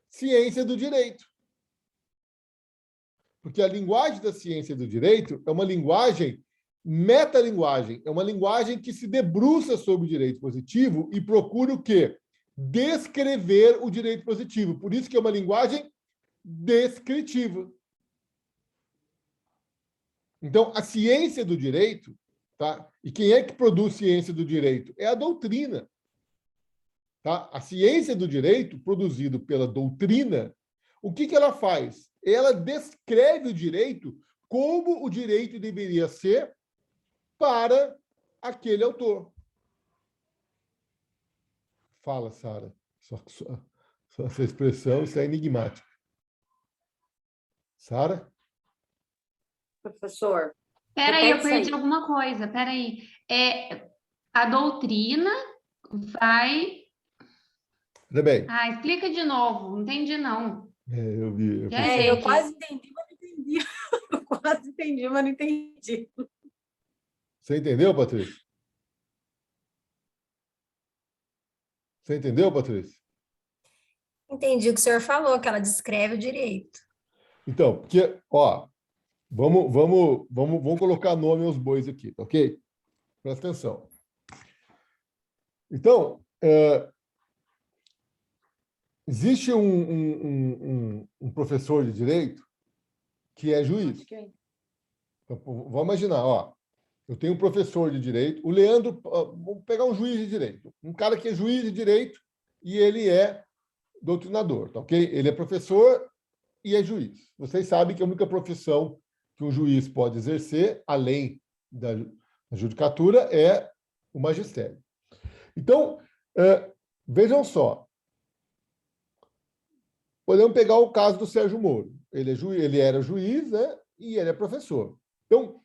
ciência do direito. Porque a linguagem da ciência do direito é uma linguagem metalinguagem, é uma linguagem que se debruça sobre o direito positivo e procura o quê? Descrever o direito positivo. Por isso que é uma linguagem descritiva. Então, a ciência do direito, tá? E quem é que produz ciência do direito? É a doutrina. Tá? A ciência do direito, produzido pela doutrina, o que ela faz? Ela descreve o direito como o direito deveria ser para aquele autor. Fala, Sara. Essa expressão, isso é enigmática. Sara? Professor, Peraí, eu repete isso perdi aí. alguma coisa. Peraí. A doutrina vai... Tudo bem. Ah, explica de novo. Não entendi, não. Eu vi. Eu Viajei Eu aqui. quase entendi, mas não entendi. Eu quase entendi, mas não entendi. Você entendeu, Patrícia? Você entendeu, Patrícia? Entendi o que o senhor falou, que ela descreve o direito. Então, porque, ó, vamos colocar nome aos bois aqui, tá ok? Presta atenção. Então, existe um professor de direito que é juiz. Então, vamos imaginar, ó, eu tenho um professor de direito, o Leandro, vamos pegar um juiz de direito, um cara que é juiz de direito e ele é doutrinador, tá ok? Ele é professor e é juiz. Vocês sabem que a única profissão que um juiz pode exercer, além da judicatura, é o magistério. Então, vejam só. Podemos pegar o caso do Sérgio Moro. Ele era juiz, né? E ele é professor. Então,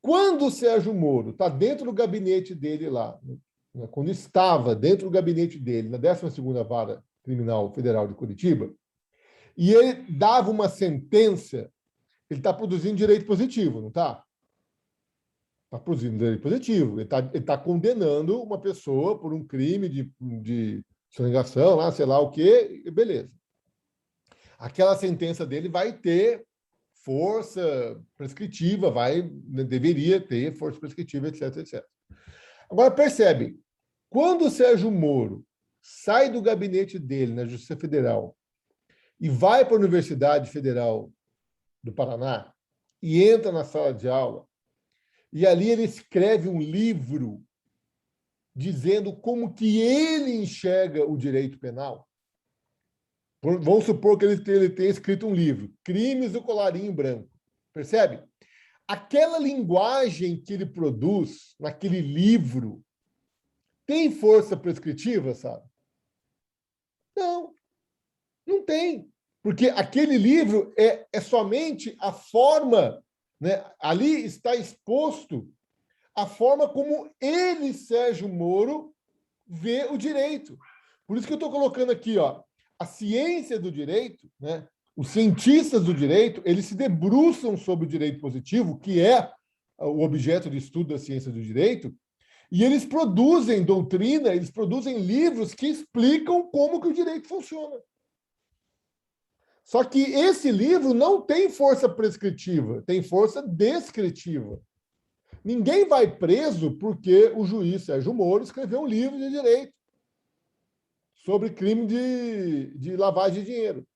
quando o Sérgio Moro está dentro do gabinete dele lá, né, quando estava dentro do gabinete dele, na 12ª Vara Criminal Federal de Curitiba, e ele dava uma sentença, ele está produzindo direito positivo, não está? Está produzindo direito positivo. Ele tá condenando uma pessoa por um crime de sonegação, lá, sei lá o quê, beleza. Aquela sentença dele vai ter força prescritiva, deveria ter força prescritiva, etc, etc. Agora, percebe, quando o Sérgio Moro sai do gabinete dele na Justiça Federal e vai para a Universidade Federal do Paraná e entra na sala de aula, e ali ele escreve um livro dizendo como que ele enxerga o direito penal. Vamos supor que ele tenha escrito um livro, Crimes do Colarinho Branco. Percebe? Aquela linguagem que ele produz naquele livro tem força prescritiva, sabe? Não, não tem. Porque aquele livro é somente a forma, né? Ali está exposto a forma como ele, Sérgio Moro, vê o direito. Por isso que eu estou colocando aqui, ó, a ciência do direito, né? Os cientistas do direito, eles se debruçam sobre o direito positivo, que é o objeto de estudo da ciência do direito, e eles produzem doutrina, eles produzem livros que explicam como que o direito funciona. Só que esse livro não tem força prescritiva, tem força descritiva. Ninguém vai preso porque o juiz Sérgio Moro escreveu um livro de direito sobre crime de lavagem de dinheiro.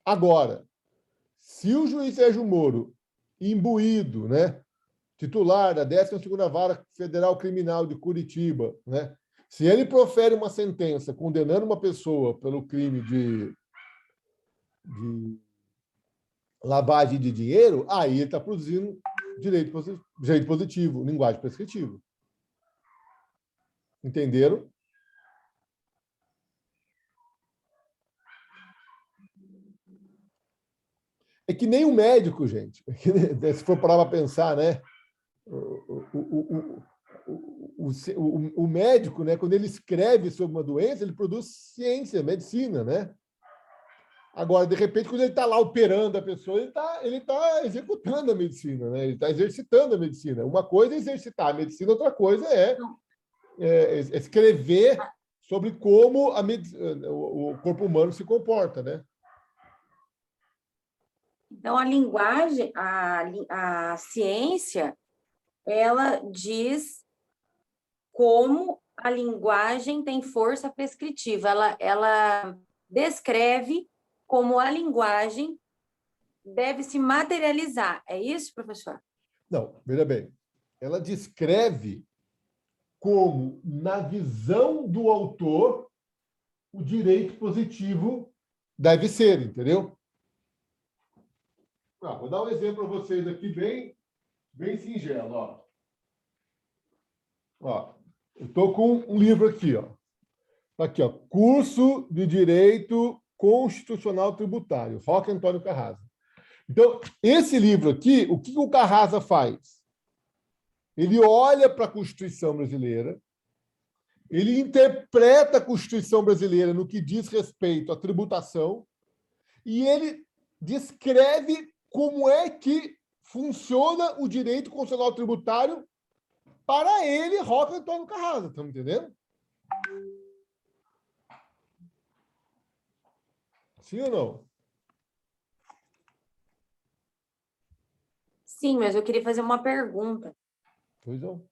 Agora, se o juiz Sérgio Moro, imbuído, né, titular da 12ª Vara Federal Criminal de Curitiba, né, se ele profere uma sentença condenando uma pessoa pelo crime de lavagem de dinheiro, aí ele está produzindo direito positivo, linguagem prescritiva. Entenderam? É que nem o médico, gente. Se for parar para pensar, né? O médico, né, quando ele escreve sobre uma doença, ele produz ciência, medicina, né? Agora, de repente, quando ele está lá operando a pessoa, ele tá executando a medicina, né? Ele está exercitando a medicina. Uma coisa é exercitar a medicina, outra coisa é escrever sobre como o corpo humano se comporta, né? Então, a linguagem, a ciência, ela diz como a linguagem tem força prescritiva. Ela descreve como a linguagem deve se materializar. É isso, professor? Não, veja bem. Ela descreve como, na visão do autor, o direito positivo deve ser, entendeu? Vou dar um exemplo para vocês aqui bem singelo. Eu estou com um livro aqui. Tá aqui, Curso de Direito Constitucional Tributário, Roque Antônio Carrasa. Então, esse livro aqui, o que o Carrasa faz? Ele olha para a Constituição brasileira, ele interpreta a Constituição brasileira no que diz respeito à tributação e ele descreve como é que funciona o direito constitucional tributário para ele, Roque Antônio Carrasa. Estamos entendendo? Sim ou não? Sim, mas eu queria fazer uma pergunta. Pois não.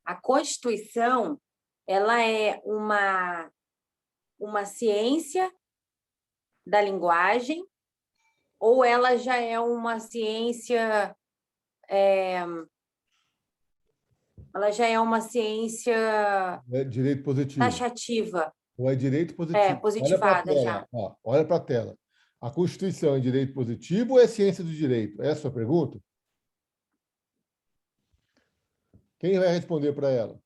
A Constituição, ela é uma ciência da linguagem ou ela já é uma ciência É direito positivo. taxativa? Ou é direito positivo? Positivada já. Olha para a tela. A Constituição é direito positivo ou é ciência do direito? Essa é a sua pergunta? Quem vai responder para ela?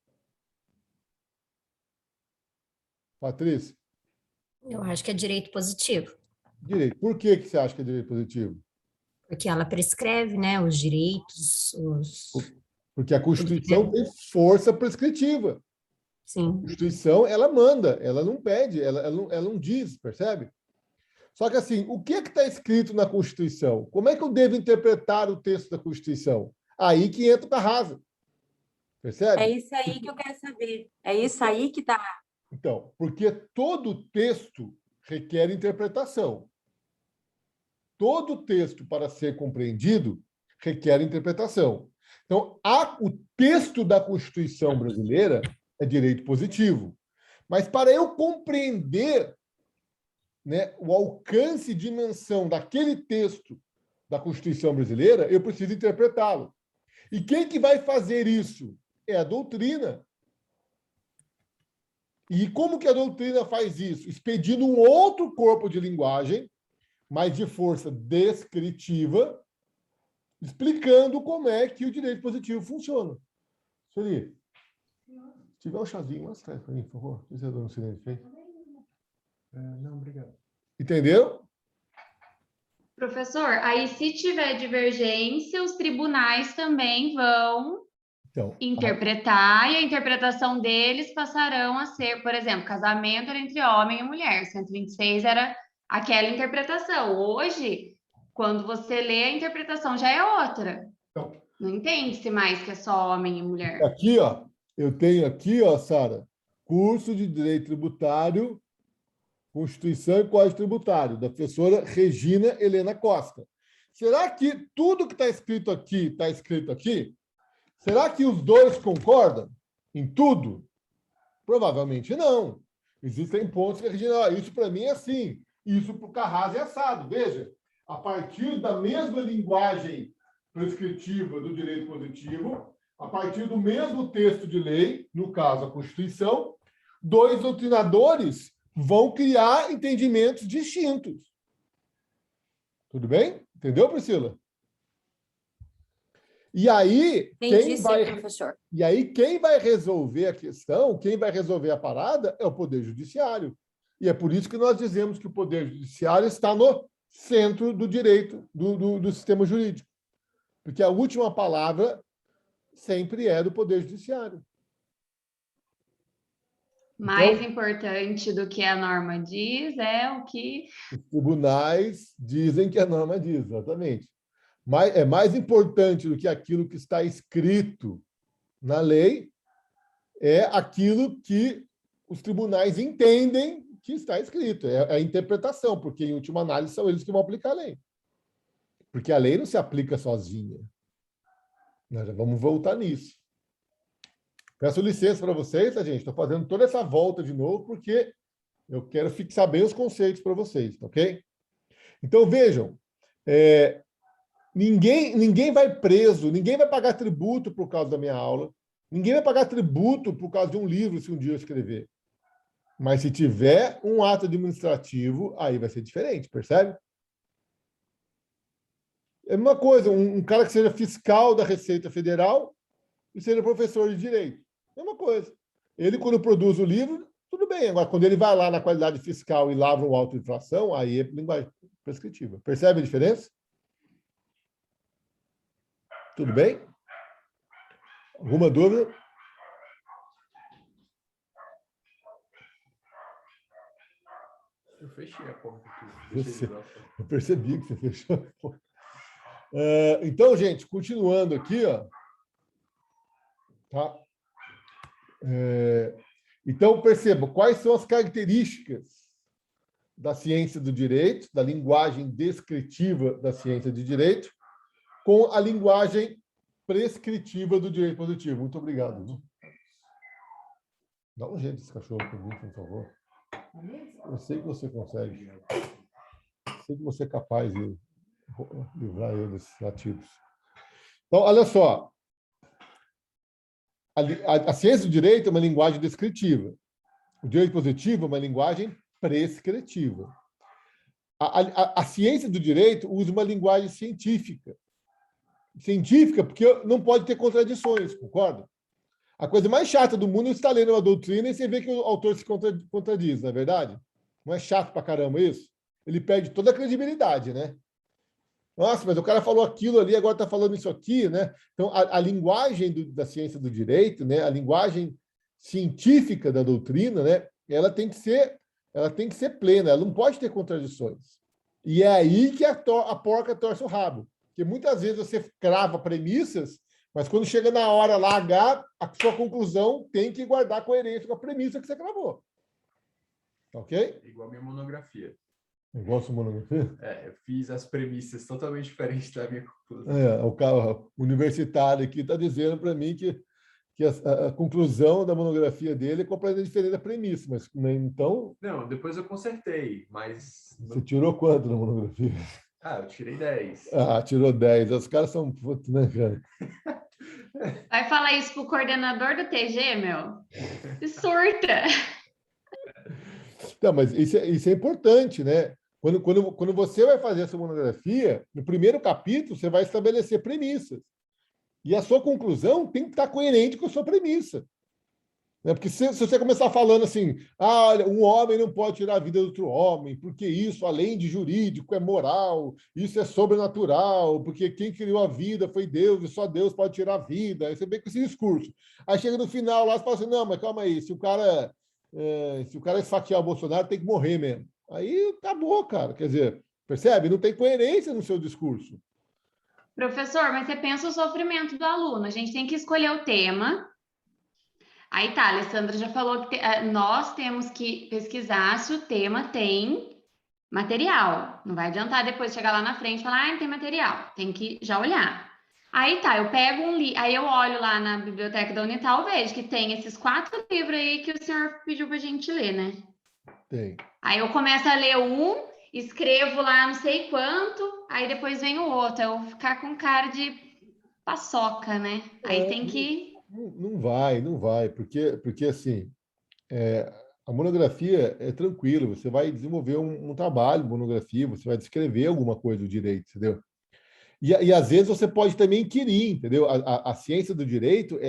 Patrícia? Eu acho que é direito positivo, Direito. Por que você acha que é direito positivo? porque ela prescreve, né, os direitos, Porque a Constituição tem força prescritiva. A Sim. Constituição, ela manda, ela não pede, ela não diz, percebe? Só que assim, o que está escrito na Constituição? Como é que eu devo interpretar o texto da Constituição? Aí que entra o Carrasa. Percebe? É isso aí que eu quero saber. É isso aí que está... Então, porque todo texto requer interpretação. Todo texto, para ser compreendido, requer interpretação. Então, o texto da Constituição brasileira é direito positivo. Mas para eu compreender, né, o alcance e dimensão daquele texto da Constituição brasileira, eu preciso interpretá-lo. E quem que vai fazer isso? É a doutrina. E como que a doutrina faz isso? Expedindo um outro corpo de linguagem, mas de força descritiva, explicando como é que o direito positivo funciona. Sueli, se tiver um chazinho, mostra para mim, por favor. Não sei se eu dou um silêncio aí. Não, obrigado. Entendeu? Professor, aí se tiver divergência, os tribunais também vão interpretar e a interpretação deles passarão a ser, por exemplo, casamento era entre homem e mulher, 126 era aquela interpretação. Hoje, quando você lê, a interpretação já é outra. Não entende-se mais que é só homem e mulher. Aqui, eu tenho aqui, Sara, curso de Direito Tributário, Constituição e Código Tributário, da professora Regina Helena Costa. Será que tudo que está escrito aqui está escrito aqui? Será que os dois concordam em tudo? Provavelmente não. Existem pontos que a Regina, isso para mim é assim, isso para o Carrasa é assado. Veja, a partir da mesma linguagem prescritiva do direito positivo, a partir do mesmo texto de lei, no caso a Constituição, dois doutrinadores vão criar entendimentos distintos. Tudo bem? Entendeu, Priscila? E aí, professor. E aí, quem vai resolver a questão, quem vai resolver a parada é o Poder Judiciário. E é por isso que nós dizemos que o Poder Judiciário está no centro do direito, do sistema jurídico. Porque a última palavra sempre é do Poder Judiciário. Mais importante do que a norma diz é o que... Os tribunais dizem que a norma diz, exatamente. Mas é mais importante do que aquilo que está escrito na lei, é aquilo que os tribunais entendem que está escrito, é a interpretação, porque, em última análise, são eles que vão aplicar a lei. Porque a lei não se aplica sozinha. Nós já vamos voltar nisso. Peço licença para vocês, tá, gente? Estou fazendo toda essa volta de novo, porque eu quero fixar bem os conceitos para vocês, tá ok? Então, vejam, ninguém vai preso, ninguém vai pagar tributo por causa da minha aula, ninguém vai pagar tributo por causa de um livro, se um dia eu escrever. Mas se tiver um ato administrativo, aí vai ser diferente, percebe? É a mesma coisa, um cara que seja fiscal da Receita Federal e seja professor de direito. É uma coisa. Ele, quando produz o livro, tudo bem. Agora, quando ele vai lá na qualidade fiscal e lavra uma autoinfração, aí é linguagem prescritiva. Percebe a diferença? Tudo bem? Alguma dúvida? Eu fechei a porta aqui. Eu percebi que você fechou a porta. Então, gente, continuando aqui, ó. Tá? Então, perceba, quais são as características da ciência do direito, da linguagem descritiva da ciência de direito, com a linguagem prescritiva do direito positivo. Muito obrigado. Viu? Dá um jeito desse cachorro para mim, por favor. Eu sei que você consegue. Eu sei que você é capaz de livrar eu desses latidos. Então, olha só. A ciência do direito é uma linguagem descritiva. O direito positivo é uma linguagem prescritiva. A ciência do direito usa uma linguagem científica. Científica porque não pode ter contradições, concorda? A coisa mais chata do mundo é você estar lendo uma doutrina e você vê que o autor se contradiz, não é verdade? Não é chato pra caramba isso? Ele perde toda a credibilidade, né? Nossa, mas o cara falou aquilo ali, agora está falando isso aqui, né? Então, a linguagem da ciência do direito, né? A linguagem científica da doutrina, né? Ela tem que ser plena, ela não pode ter contradições. E é aí que a porca torce o rabo. Porque muitas vezes você crava premissas, mas quando chega na hora lá H, a sua conclusão tem que guardar coerência com a premissa que você cravou. Ok? Igual a minha monografia. Igual a sua monografia? Eu fiz as premissas totalmente diferentes da minha conclusão. O cara universitário aqui está dizendo para mim que a conclusão da monografia dele é completamente diferente da premissa, mas então... Não, depois eu consertei, mas... Você tirou quanto na monografia? Eu tirei 10. Tirou 10. Os caras são putos, né, cara? Vai falar isso pro coordenador do TG, meu? Que surta! Não, mas isso é importante, né? Quando você vai fazer essa monografia, no primeiro capítulo, você vai estabelecer premissas. E a sua conclusão tem que estar coerente com a sua premissa. Né? Porque se você começar falando assim, olha, um homem não pode tirar a vida de outro homem, porque isso, além de jurídico, é moral, isso é sobrenatural, porque quem criou a vida foi Deus e só Deus pode tirar a vida. Aí você vem com esse discurso. Aí chega no final lá e fala assim, não, mas calma aí, se o cara esfaquear o Bolsonaro, tem que morrer mesmo. Aí acabou, cara. Quer dizer, percebe? Não tem coerência no seu discurso. Professor, mas você pensa o sofrimento do aluno. A gente tem que escolher o tema. Aí tá, a Alessandra já falou que nós temos que pesquisar se o tema tem material. Não vai adiantar depois chegar lá na frente e falar, não tem material. Tem que já olhar. Aí tá, eu pego um livro, aí eu olho lá na biblioteca da Unital, vejo que tem esses 4 livros aí que o senhor pediu pra gente ler, né? Tem. Aí eu começo a ler um, escrevo lá não sei quanto, aí depois vem o outro. Eu vou ficar com cara de paçoca, né? Aí tem que... Não vai, porque assim, a monografia é tranquilo, você vai desenvolver um trabalho, monografia, você vai descrever alguma coisa do direito, entendeu? E às vezes você pode também inquirir, entendeu? A ciência do direito,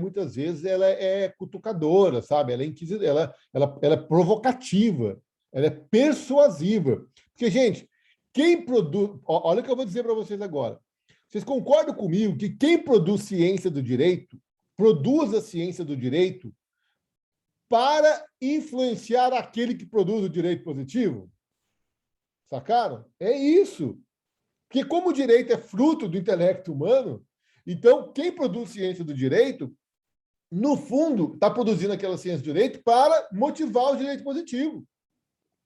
muitas vezes ela é cutucadora, sabe? Ela é inquisidora, ela é provocativa, ela é persuasiva. Porque, gente, quem produz... Olha o que eu vou dizer para vocês agora. Vocês concordam comigo que quem produz ciência do direito, produz a ciência do direito para influenciar aquele que produz o direito positivo? Sacaram? É isso. Porque como o direito é fruto do intelecto humano, então quem produz ciência do direito, no fundo, está produzindo aquela ciência do direito para motivar o direito positivo.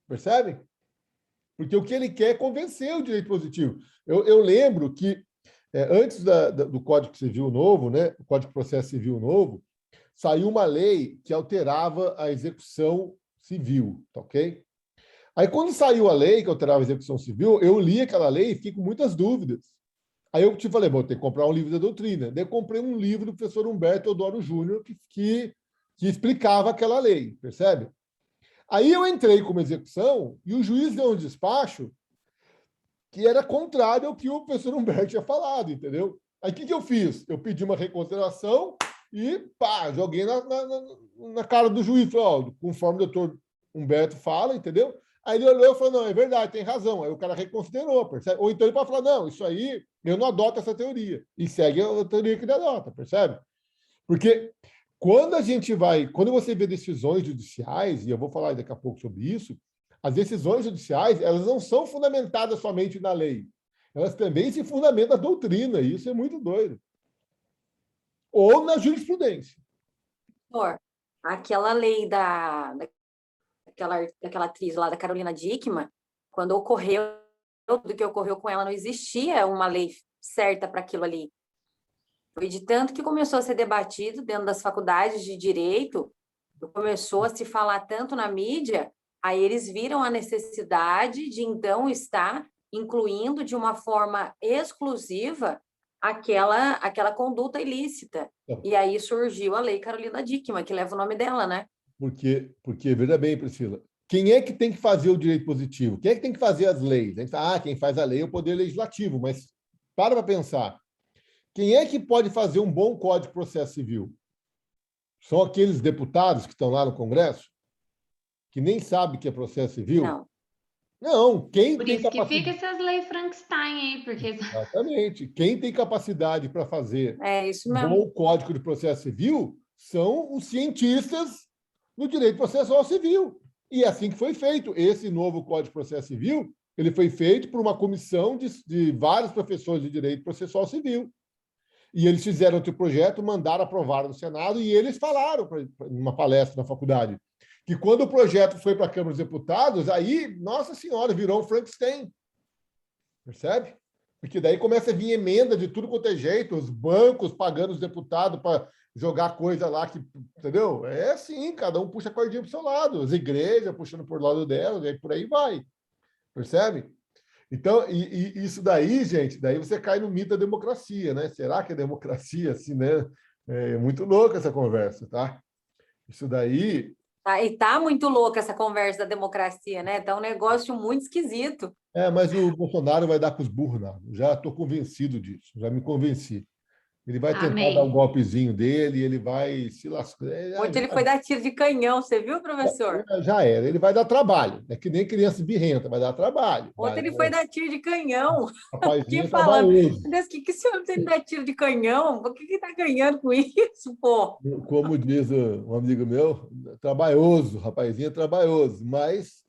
Percebem? Porque o que ele quer é convencer o direito positivo. Eu lembro que, antes do Código Civil Novo, né, o Código de Processo Civil Novo, saiu uma lei que alterava a execução civil, tá ok? Aí, quando saiu a lei que alterava a execução civil, eu li aquela lei e fiquei com muitas dúvidas. Aí eu te falei, bom, tem que comprar um livro da doutrina. Daí eu comprei um livro do professor Humberto Teodoro Júnior que explicava aquela lei, percebe? Aí eu entrei como execução e o juiz deu um despacho que era contrário ao que o professor Humberto tinha falado, entendeu? Aí o que eu fiz? Eu pedi uma reconsideração e pá, joguei na cara do juiz, ó, conforme o doutor Humberto fala, entendeu? Aí ele olhou e falou, não, é verdade, tem razão. Aí o cara reconsiderou, percebe? Ou então ele pode falar, não, isso aí, eu não adoto essa teoria. E segue a teoria que ele adota, percebe? Porque quando você vê decisões judiciais, e eu vou falar daqui a pouco sobre isso, as decisões judiciais, elas não são fundamentadas somente na lei. Elas também se fundamentam na doutrina, e isso é muito doido. Ou na jurisprudência. Aquela lei daquela atriz lá, da Carolina Dickmann, quando ocorreu, tudo que ocorreu com ela, não existia uma lei certa para aquilo ali. Foi de tanto que começou a ser debatido dentro das faculdades de direito, começou a se falar tanto na mídia, aí eles viram a necessidade de, então, estar incluindo de uma forma exclusiva aquela conduta ilícita. E aí surgiu a Lei Carolina Dickmann, que leva o nome dela, né? Porque veja bem, Priscila, quem é que tem que fazer o direito positivo? Quem é que tem que fazer as leis? A gente fala, quem faz a lei é o Poder Legislativo, mas para pensar. Quem é que pode fazer um bom Código de Processo Civil? São aqueles deputados que estão lá no Congresso, que nem sabem o que é processo civil? Não, quem Por tem isso capacidade... que fica essas leis Frankenstein aí, porque... Exatamente. Quem tem capacidade para fazer isso um bom Código de Processo Civil são os cientistas do direito processual civil. E é assim que foi feito. Esse novo Código de Processo Civil, ele foi feito por uma comissão de vários professores de direito processual civil. E eles fizeram outro projeto, mandaram aprovar no Senado, e eles falaram, numa palestra na faculdade, que quando o projeto foi para a Câmara dos Deputados, aí, nossa senhora, virou um Frankenstein. Percebe? Porque daí começa a vir emenda de tudo quanto é jeito, os bancos pagando os deputados para jogar coisa lá, que, entendeu? É assim, cada um puxa a cordinha para o seu lado, as igrejas puxando por lado delas, e por aí vai. Percebe? Então, e isso daí, gente, daí você cai no mito da democracia, né? Será que é democracia, assim, né? É muito louca essa conversa, tá? Isso daí... E tá muito louca essa conversa da democracia, né? Tá um negócio muito esquisito. Mas o Bolsonaro vai dar com os burros, não. Já estou convencido disso, já me convenci. Ele vai tentar dar um golpezinho dele, ele vai se lascar. Ontem ele foi dar tiro de canhão, você viu, professor? Já era, ele vai dar trabalho. É que nem criança birrenta, vai dar trabalho. Ontem ele foi dar tiro de canhão. Rapazinho que falando, o que esse homem tem que dar tiro de canhão? O que está ganhando com isso, pô? Como diz um amigo meu, trabalhoso, rapazinho é trabalhoso, mas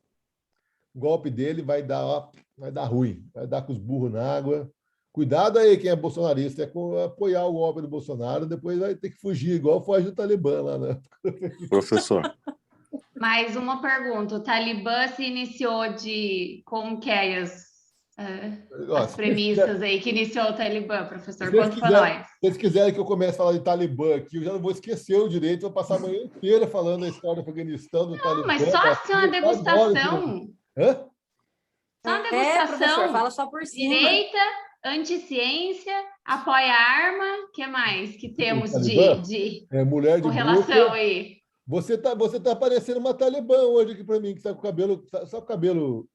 o golpe dele vai dar ruim, vai dar com os burros na água. Cuidado aí, quem é bolsonarista, é apoiar o golpe do Bolsonaro, depois vai ter que fugir, igual foge do Talibã lá, né? Professor. Mais uma pergunta. O Talibã se iniciou de... Como que é as premissas aí que iniciou o Talibã, professor? Conta para nós. Se vocês quiserem que eu comece a falar de Talibã aqui, eu já não vou esquecer o direito, vou passar a manhã inteira falando a história do Afeganistão, do Talibã. Mas só assim uma degustação. Hã? Só uma degustação. Professor, fala só por cima. Direita, anticiência, apoia a arma, o que mais que temos de mulher de correlação aí? Você tá parecendo uma talibã hoje aqui para mim, que está com o cabelo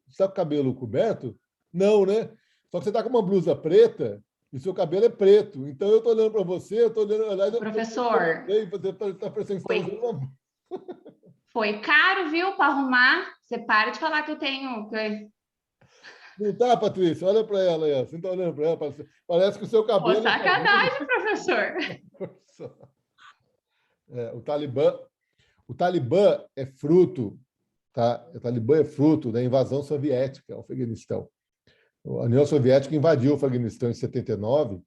coberto? Não, né? Só que você está com uma blusa preta e seu cabelo é preto. Então eu estou olhando para você, eu estou olhando... Professor, você tá parecendo que está usando uma... Foi caro, viu, para arrumar. Você para de falar que eu tenho... Não tá, Patrícia? Olha para ela aí. Você não está olhando para ela? Parece que o seu cabelo... Pô, sacanagem, professor. O Talibã é fruto, tá? O Talibã é fruto da invasão soviética ao Afeganistão. A União Soviética invadiu o Afeganistão em 79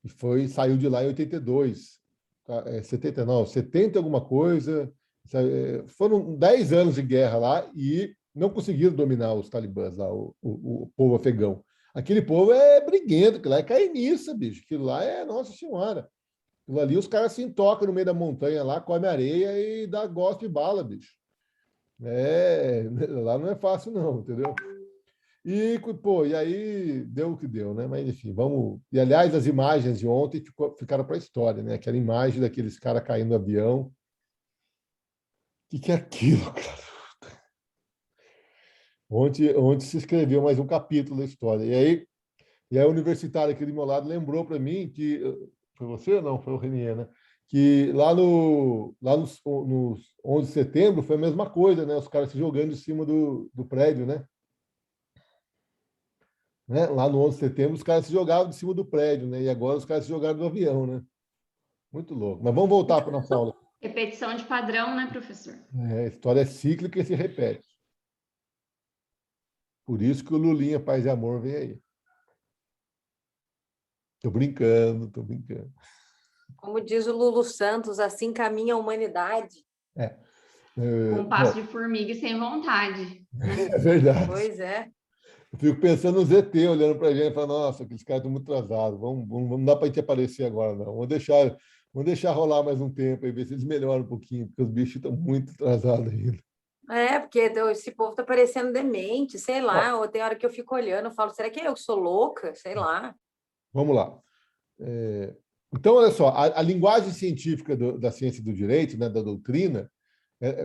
e saiu de lá em 82. Tá? 79, 70 alguma coisa. Foram 10 anos de guerra lá e não conseguiram dominar os talibãs lá, o povo afegão. Aquele povo é briguento, aquilo lá é carniça, bicho. Aquilo lá é Nossa Senhora. Aquilo ali os caras se intocam no meio da montanha lá, comem areia e dá gosto de bala, bicho. Lá não é fácil não, entendeu? E aí deu o que deu, né? Mas enfim, vamos... E aliás, as imagens de ontem ficaram para a história, né? Aquela imagem daqueles caras caindo no avião. O que é aquilo, cara? Ontem se escreveu mais um capítulo da história. E aí, E a universitária aqui do meu lado lembrou para mim que... Foi você ou não? Foi o Renier, né? Que lá nos 11 de setembro foi a mesma coisa, né? Os caras se jogando em cima do prédio, né? Lá no 11 de setembro, os caras se jogavam de cima do prédio, né? E agora os caras se jogaram do avião, né? Muito louco. Mas vamos voltar para a nossa aula. Repetição de padrão, né, professor? A história é cíclica e se repete. Por isso que o Lulinha Paz e Amor vem aí. Tô brincando. Como diz o Lulu Santos, assim caminha a humanidade. Com um passo de formiga e sem vontade. É verdade. Pois é. Eu fico pensando no ZT, olhando para a gente e falando, nossa, aqueles caras estão muito atrasados, não dá para a gente aparecer agora, não. Vamos deixar rolar mais um tempo e ver se eles melhoram um pouquinho, porque os bichos estão muito atrasados ainda. Porque esse povo está parecendo demente, sei lá, ou tem hora que eu fico olhando, eu falo, será que eu que sou louca? Sei lá. Vamos lá. Então, olha só, a linguagem científica da ciência do direito, né, da doutrina,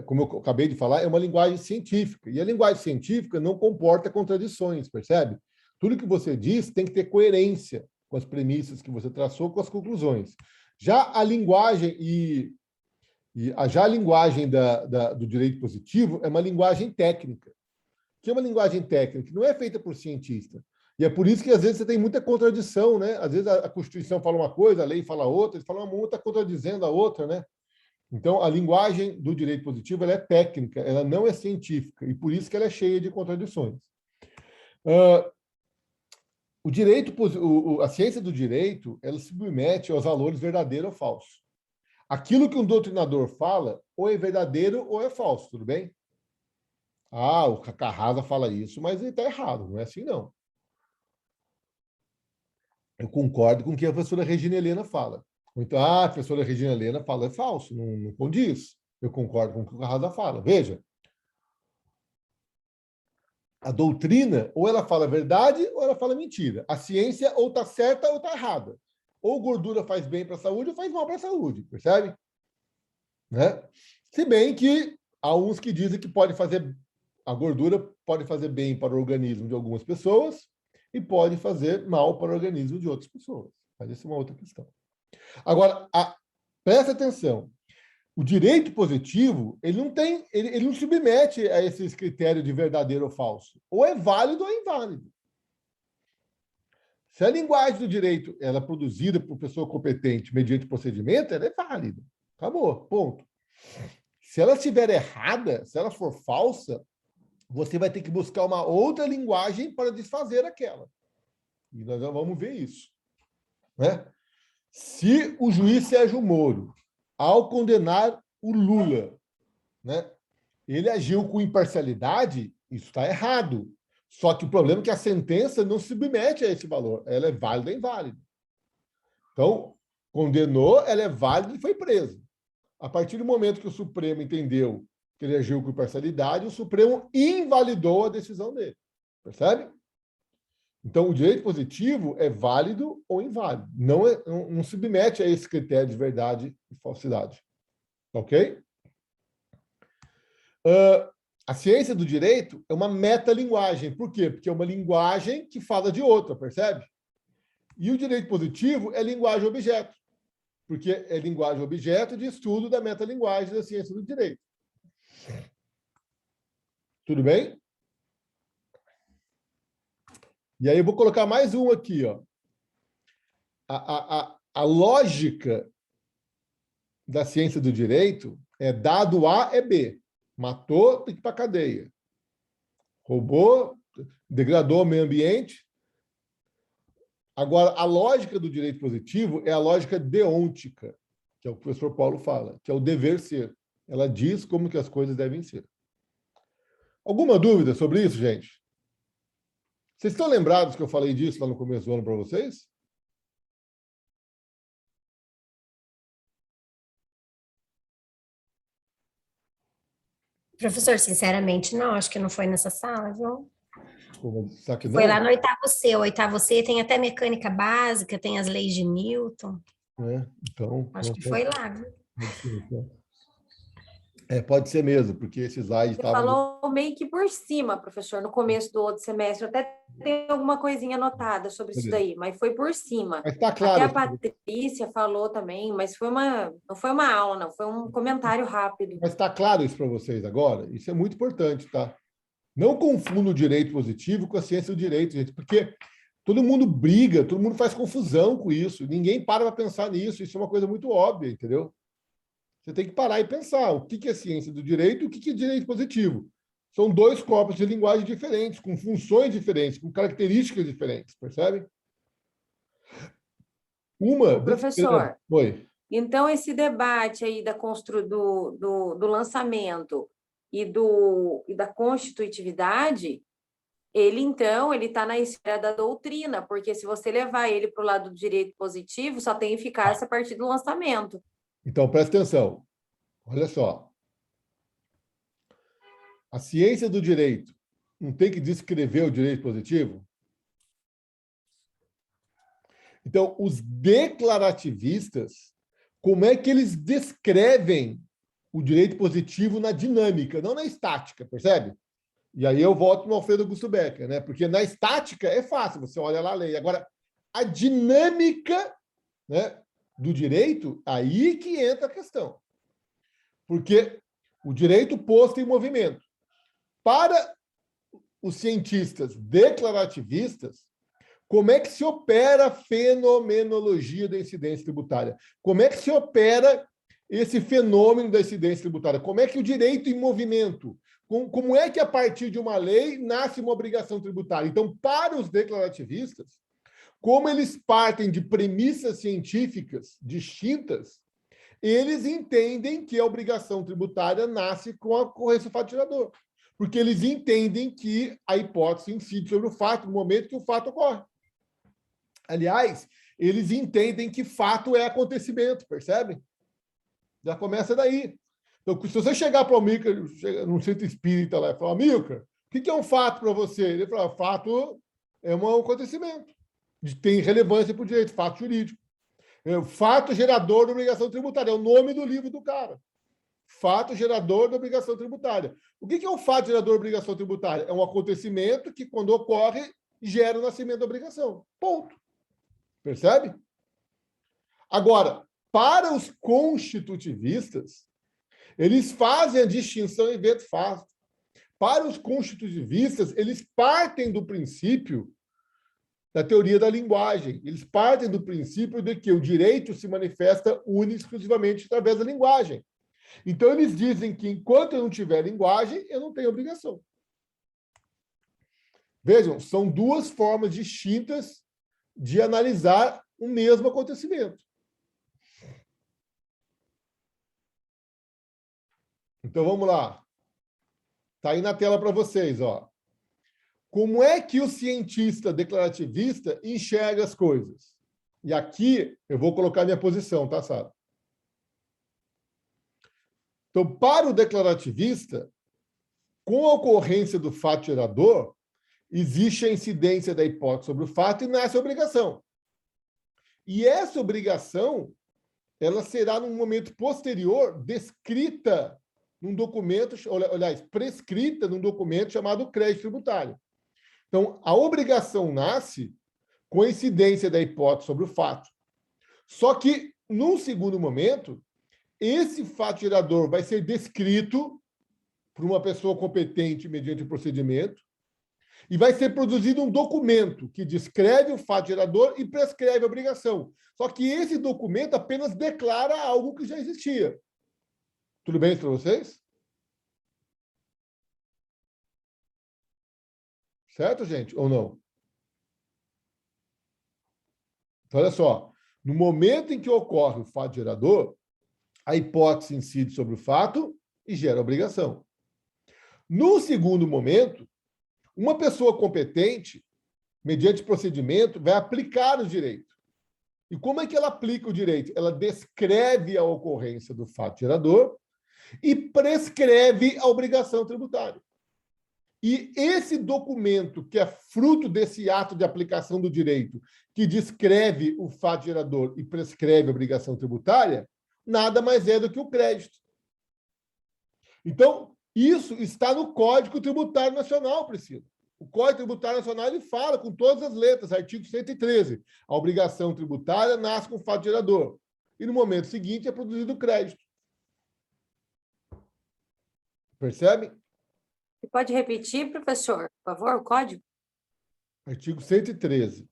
como eu acabei de falar, é uma linguagem científica. E a linguagem científica não comporta contradições, percebe? Tudo que você diz tem que ter coerência com as premissas que você traçou, com as conclusões. Já a linguagem do direito positivo é uma linguagem técnica. Que é uma linguagem técnica, não é feita por cientista. E é por isso que, às vezes, você tem muita contradição, né? Às vezes, a Constituição fala uma coisa, a lei fala outra, eles falam uma, está contradizendo a outra, né? Então, a linguagem do direito positivo ela é técnica, ela não é científica, e por isso que ela é cheia de contradições. A ciência do direito, ela se submete aos valores verdadeiro ou falso. Aquilo que um doutrinador fala, ou é verdadeiro ou é falso, tudo bem? O Carrasa fala isso, mas ele está errado, não é assim, não. Eu concordo com o que a professora Regina Helena fala. Então, a professora Regina Helena fala é falso, não condiz. Eu concordo com o que o Carrasa fala. Veja, a doutrina, ou ela fala verdade, ou ela fala mentira. A ciência ou está certa ou está errada. Ou gordura faz bem para a saúde ou faz mal para a saúde, percebe? Né? Se bem que há uns que dizem que a gordura pode fazer bem para o organismo de algumas pessoas e pode fazer mal para o organismo de outras pessoas. Mas isso é uma outra questão. Agora, presta atenção. O direito positivo, ele não submete a esses critérios de verdadeiro ou falso. Ou é válido ou é inválido. Se a linguagem do direito ela é produzida por pessoa competente mediante procedimento, ela é válida. Acabou, ponto. Se ela estiver errada, se ela for falsa, você vai ter que buscar uma outra linguagem para desfazer aquela. E nós já vamos ver isso. Né? Se o juiz Sérgio Moro, ao condenar o Lula, né, ele agiu com imparcialidade, isso está errado. Só que o problema é que a sentença não se submete a esse valor. Ela é válida ou inválida. Então, condenou, ela é válida e foi preso. A partir do momento que o Supremo entendeu que ele agiu com imparcialidade, o Supremo invalidou a decisão dele. Percebe? Então, o direito positivo é válido ou inválido. Não submete a esse critério de verdade e falsidade. Ok? A ciência do direito é uma metalinguagem. Por quê? Porque é uma linguagem que fala de outra, percebe? E o direito positivo é linguagem objeto, porque é linguagem objeto de estudo da metalinguagem da ciência do direito. Tudo bem? E aí eu vou colocar mais um aqui. Ó. A lógica da ciência do direito é dado A é B. Matou, tem que ir para a cadeia. Roubou, degradou o meio ambiente. Agora, a lógica do direito positivo é a lógica deôntica, que é o que o professor Paulo fala, que é o dever ser. Ela diz como que as coisas devem ser. Alguma dúvida sobre isso, gente? Vocês estão lembrados que eu falei disso lá no começo do ano para vocês? Professor, sinceramente, não. Acho que não foi nessa sala, viu? Será que não? Foi lá no oitavo C. O oitavo C tem até mecânica básica, tem as leis de Newton. Então, acho que foi lá, viu? Pode ser mesmo, porque esse slide Você estava... falou meio que por cima, professor, no começo do outro semestre. Até tem alguma coisinha anotada sobre isso daí, mas foi por cima. Mas está Até claro. a Patrícia falou também, mas não foi uma aula, não, foi um comentário rápido. Mas está claro isso para vocês agora? Isso é muito importante, tá? Não confunda o direito positivo com a ciência do direito, gente, porque todo mundo briga, todo mundo faz confusão com isso. Ninguém para pensar nisso. Isso é uma coisa muito óbvia, entendeu? Você tem que parar e pensar o que é ciência do direito e o que é direito positivo. São dois corpos de linguagem diferentes, com funções diferentes, com características diferentes, percebe? Professor, Oi. Então esse debate aí do lançamento e da constitutividade, ele está na esfera da doutrina, porque se você levar ele para o lado do direito positivo, só tem eficácia a partir do lançamento. Então, presta atenção. Olha só. A ciência do direito não tem que descrever o direito positivo? Então, os declarativistas, como é que eles descrevem o direito positivo na dinâmica, não na estática, percebe? E aí eu volto no Alfredo Augusto Becker, né? Porque na estática é fácil, você olha lá a lei. Agora, a dinâmica, né, do direito, aí que entra a questão. Porque o direito posto em movimento. Para os cientistas declarativistas, como é que se opera a fenomenologia da incidência tributária? Como é que se opera esse fenômeno da incidência tributária? Como é que o direito em movimento, como é que a partir de uma lei nasce uma obrigação tributária? Então, para os declarativistas, como eles partem de premissas científicas distintas, eles entendem que a obrigação tributária nasce com a ocorrência do fato gerador, porque eles entendem que a hipótese incide sobre o fato no momento que o fato ocorre. Aliás, eles entendem que fato é acontecimento, percebe? Já começa daí. Então, se você chegar para o Amilcar, num centro espírita lá, e falar, Amilcar, o que é um fato para você? Ele fala, fato é um acontecimento, tem relevância para o direito, fato jurídico. Fato gerador da obrigação tributária, é o nome do livro do cara. Fato gerador da obrigação tributária. O que é um fato gerador da obrigação tributária? É um acontecimento que, quando ocorre, gera o nascimento da obrigação. Ponto. Percebe? Agora, para os constitutivistas, eles fazem a distinção evento-fato. Para os constitutivistas, eles partem do princípio da teoria da linguagem. Eles partem do princípio de que o direito se manifesta única e exclusivamente através da linguagem. Então, eles dizem que enquanto eu não tiver linguagem, eu não tenho obrigação. Vejam, são duas formas distintas de analisar o mesmo acontecimento. Então, vamos lá. Está aí na tela para vocês, ó. Como é que o cientista declarativista enxerga as coisas? E aqui eu vou colocar minha posição, tá, Sara? Então, para o declarativista, com a ocorrência do fato gerador, existe a incidência da hipótese sobre o fato e nasce a obrigação. E essa obrigação, ela será, num momento posterior, descrita num documento, aliás, prescrita num documento chamado crédito tributário. Então, a obrigação nasce com a incidência da hipótese sobre o fato. Só que, num segundo momento, esse fato gerador vai ser descrito por uma pessoa competente mediante o procedimento e vai ser produzido um documento que descreve o fato gerador e prescreve a obrigação. Só que esse documento apenas declara algo que já existia. Tudo bem para vocês? Certo, gente? Ou não? Então, olha só. No momento em que ocorre o fato gerador, a hipótese incide sobre o fato e gera obrigação. No segundo momento, uma pessoa competente, mediante procedimento, vai aplicar o direito. E como é que ela aplica o direito? Ela descreve a ocorrência do fato gerador e prescreve a obrigação tributária. E esse documento, que é fruto desse ato de aplicação do direito, que descreve o fato gerador e prescreve a obrigação tributária, nada mais é do que o crédito. Então, isso está no Código Tributário Nacional, Priscila. O Código Tributário Nacional ele fala com todas as letras, artigo 113. A obrigação tributária nasce com o fato gerador. E no momento seguinte é produzido o crédito. Percebe? Você pode repetir, professor, por favor, o código? Artigo 113.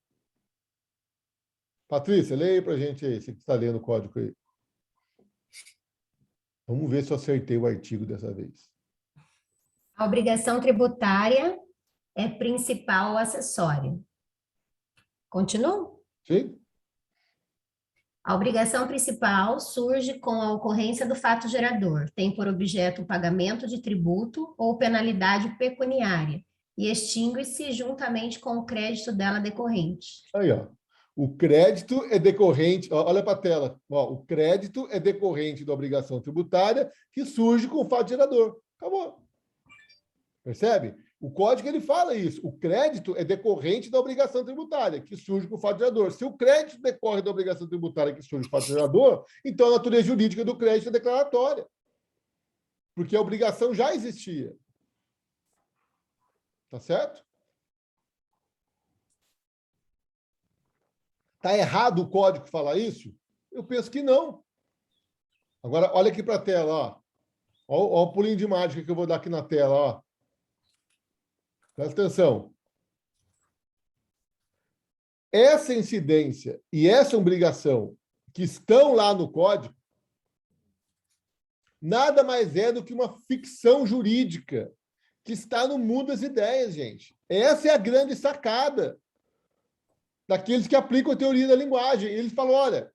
Patrícia, leia aí para a gente aí, você que está lendo o código aí. Vamos ver se eu acertei o artigo dessa vez. A obrigação tributária é principal ou acessória. Continua? Sim? A obrigação principal surge com a ocorrência do fato gerador. Tem por objeto o pagamento de tributo ou penalidade pecuniária e extingue-se juntamente com o crédito dela decorrente. Aí, ó. O crédito é decorrente, olha para a tela, ó, o crédito é decorrente da obrigação tributária que surge com o fato gerador. Acabou. Percebe? O código ele fala isso. O crédito é decorrente da obrigação tributária que surge com o fato gerador. Se o crédito decorre da obrigação tributária que surge com o fato gerador, então a natureza jurídica do crédito é declaratória. Porque a obrigação já existia. Tá certo? Está errado o código falar isso? Eu penso que não. Agora, olha aqui para a tela. Ó. Ó o pulinho de mágica que eu vou dar aqui na tela. Ó. Presta atenção. Essa incidência e essa obrigação que estão lá no código nada mais é do que uma ficção jurídica que está no mundo das ideias, gente. Essa é a grande sacada daqueles que aplicam a teoria da linguagem. Eles falam, olha,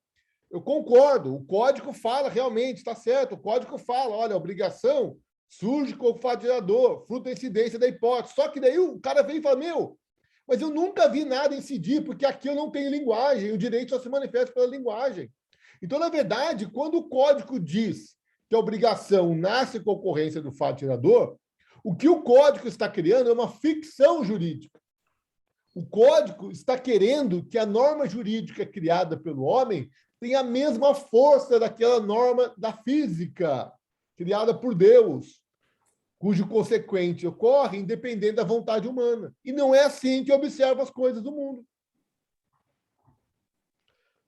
eu concordo, o código fala realmente, está certo, o código fala, olha, a obrigação surge com o fato gerador, fruto da incidência da hipótese. Só que daí o cara vem e fala, meu, mas eu nunca vi nada incidir, porque aqui eu não tenho linguagem, o direito só se manifesta pela linguagem. Então, na verdade, quando o código diz que a obrigação nasce com a ocorrência do fato gerador, o que o código está criando é uma ficção jurídica. O código está querendo que a norma jurídica criada pelo homem tenha a mesma força daquela norma da física criada por Deus, cujo consequente ocorre independente da vontade humana. E não é assim que observa as coisas do mundo.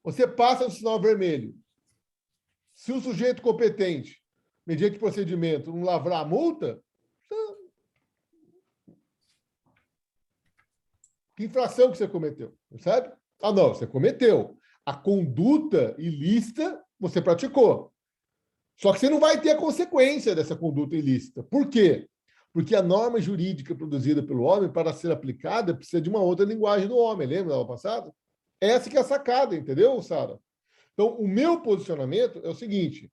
Você passa no sinal vermelho. Se o sujeito competente, mediante procedimento, não lavrar a multa, que infração que você cometeu, percebe? Ah, não, você cometeu. A conduta ilícita você praticou. Só que você não vai ter a consequência dessa conduta ilícita. Por quê? Porque a norma jurídica produzida pelo homem, para ser aplicada, precisa de uma outra linguagem do homem. Lembra da aula passada? Essa que é a sacada, entendeu, Sara? Então, o meu posicionamento é o seguinte.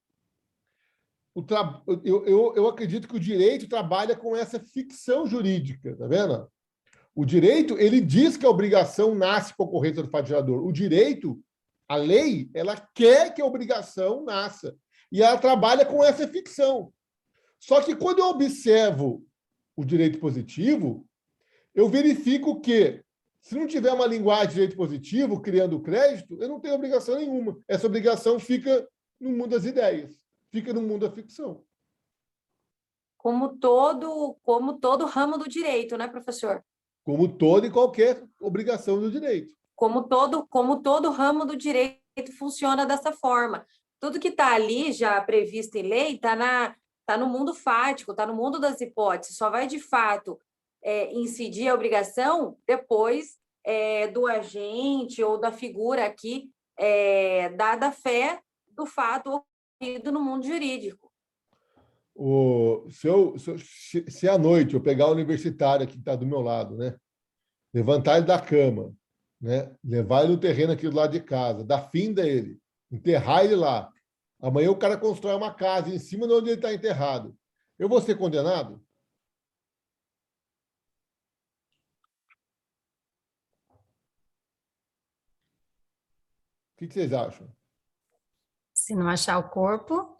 Eu acredito que o direito trabalha com essa ficção jurídica, tá vendo? O direito, ele diz que a obrigação nasce com a ocorrência do fato gerador. O direito, a lei, ela quer que a obrigação nasça. E ela trabalha com essa ficção. Só que quando eu observo o direito positivo, eu verifico que, se não tiver uma linguagem de direito positivo, criando o crédito, eu não tenho obrigação nenhuma. Essa obrigação fica no mundo das ideias, fica no mundo da ficção. Como todo ramo do direito, né, professor? Como toda e qualquer obrigação do direito. Como todo ramo do direito funciona dessa forma. Tudo que está ali já previsto em lei está no mundo fático, está no mundo das hipóteses. Só vai, de fato, incidir a obrigação depois do agente ou da figura aqui dada fé do fato ocorrido no mundo jurídico. Se à noite eu pegar o universitário que está do meu lado, né, levantar ele da cama, né, levar ele no terreno aqui do lado de casa, dar finda a ele, enterrar ele lá. Amanhã o cara constrói uma casa em cima de onde ele está enterrado. Eu vou ser condenado? O que vocês acham? Se não achar o corpo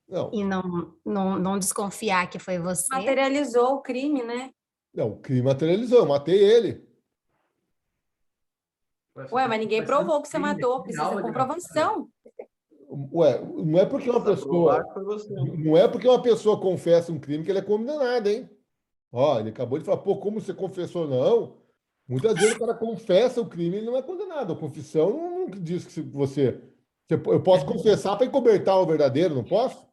não. E não desconfiar que foi você. Materializou o crime, né? Não, o crime materializou, eu matei ele. Ué, mas ninguém provou que você matou, precisa de comprovação. Ué, não é porque uma pessoa... Não é porque uma pessoa confessa um crime que ele é condenado, hein? Ó, ele acabou de falar, pô, como você confessou? Não. Muitas vezes o cara confessa o crime e ele não é condenado. A confissão não diz que se eu posso confessar para encobertar o verdadeiro, não posso?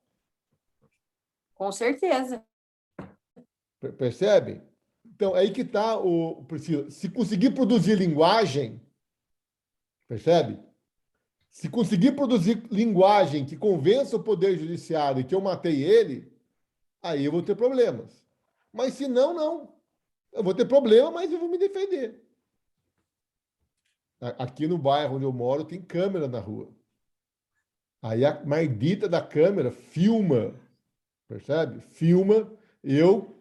Com certeza. Percebe? Então, aí que está Priscila. Se conseguir produzir linguagem, percebe? Se conseguir produzir linguagem que convença o Poder Judiciário que eu matei ele, aí eu vou ter problemas. Mas se não, não. Eu vou ter problema, mas eu vou me defender. Aqui no bairro onde eu moro tem câmera na rua. Aí a maldita da câmera filma, percebe? Filma eu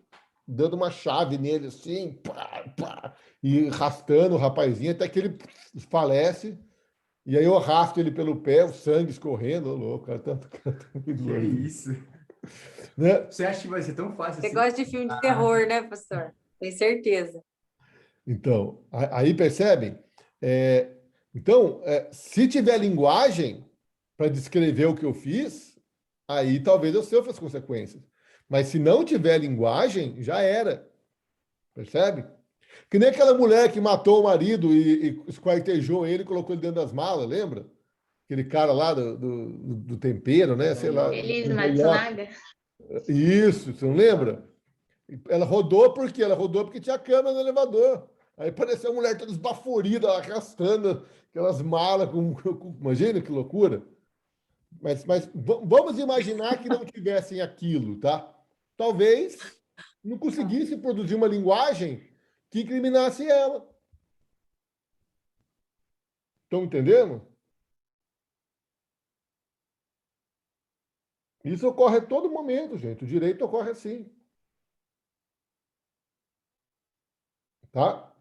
dando uma chave nele assim, pá, pá, e arrastando o rapazinho até que ele falece. E aí eu arrasto ele pelo pé, o sangue escorrendo. Ô, louco, cara, tanto que isso? Né? Você acha que vai ser tão fácil Você assim? gosta de filme de terror, né, professor? Tenho certeza. Então, aí percebem? Então, se tiver linguagem para descrever o que eu fiz, aí talvez eu sofra as consequências. Mas se não tiver linguagem, já era. Percebe? Que nem aquela mulher que matou o marido e esquartejou ele e colocou ele dentro das malas, lembra? Aquele cara lá do tempero, né? Sei lá. Elise Matsunaga. Isso, você não lembra? Ela rodou por quê? Ela rodou porque tinha câmera no elevador. Aí parecia a mulher toda esbaforida, arrastando aquelas malas. Imagina que loucura. Mas vamos imaginar que não tivessem aquilo, tá? Talvez não conseguisse produzir uma linguagem que incriminasse ela. Estão entendendo? Isso ocorre a todo momento, gente. O direito ocorre assim. Tá?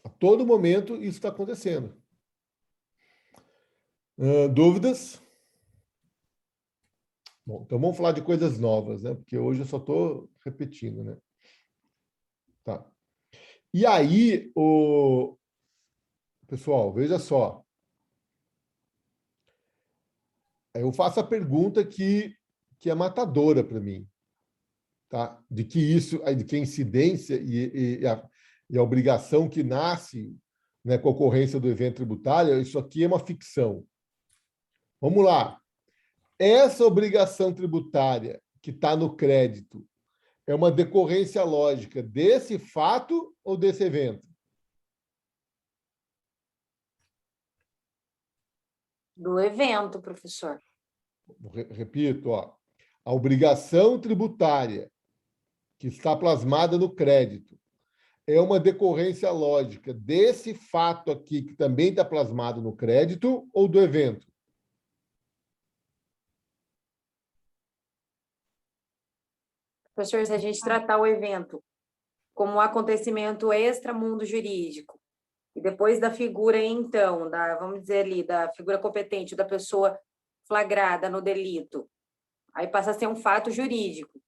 A todo momento isso está acontecendo. Dúvidas? Bom, então vamos falar de coisas novas, né? Porque hoje eu só estou repetindo, né? Tá. E aí, pessoal, veja só. Eu faço a pergunta que é matadora para mim, tá? De que a incidência e a obrigação que nasce, né, com a ocorrência do evento tributário, isso aqui é uma ficção. Vamos lá. Essa obrigação tributária que está no crédito é uma decorrência lógica desse fato ou desse evento? Do evento, professor. Repito, ó, a obrigação tributária que está plasmada no crédito é uma decorrência lógica desse fato aqui que também está plasmado no crédito ou do evento? Professor, se a gente tratar o evento como um acontecimento extramundo jurídico, e depois da figura, então, vamos dizer ali, da figura competente da pessoa flagrada no delito, aí passa a ser um fato jurídico.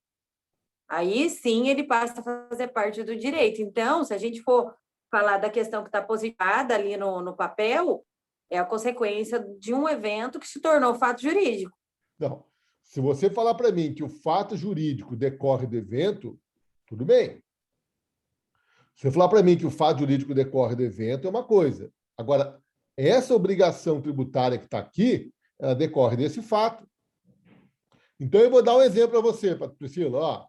Aí, sim, ele passa a fazer parte do direito. Então, se a gente for falar da questão que está positivada ali no papel, é a consequência de um evento que se tornou fato jurídico. Não. Se você falar para mim que o fato jurídico decorre do evento, tudo bem. Se você falar para mim que o fato jurídico decorre do evento, é uma coisa. Agora, essa obrigação tributária que está aqui, ela decorre desse fato. Então, eu vou dar um exemplo para você, Priscila. Ó.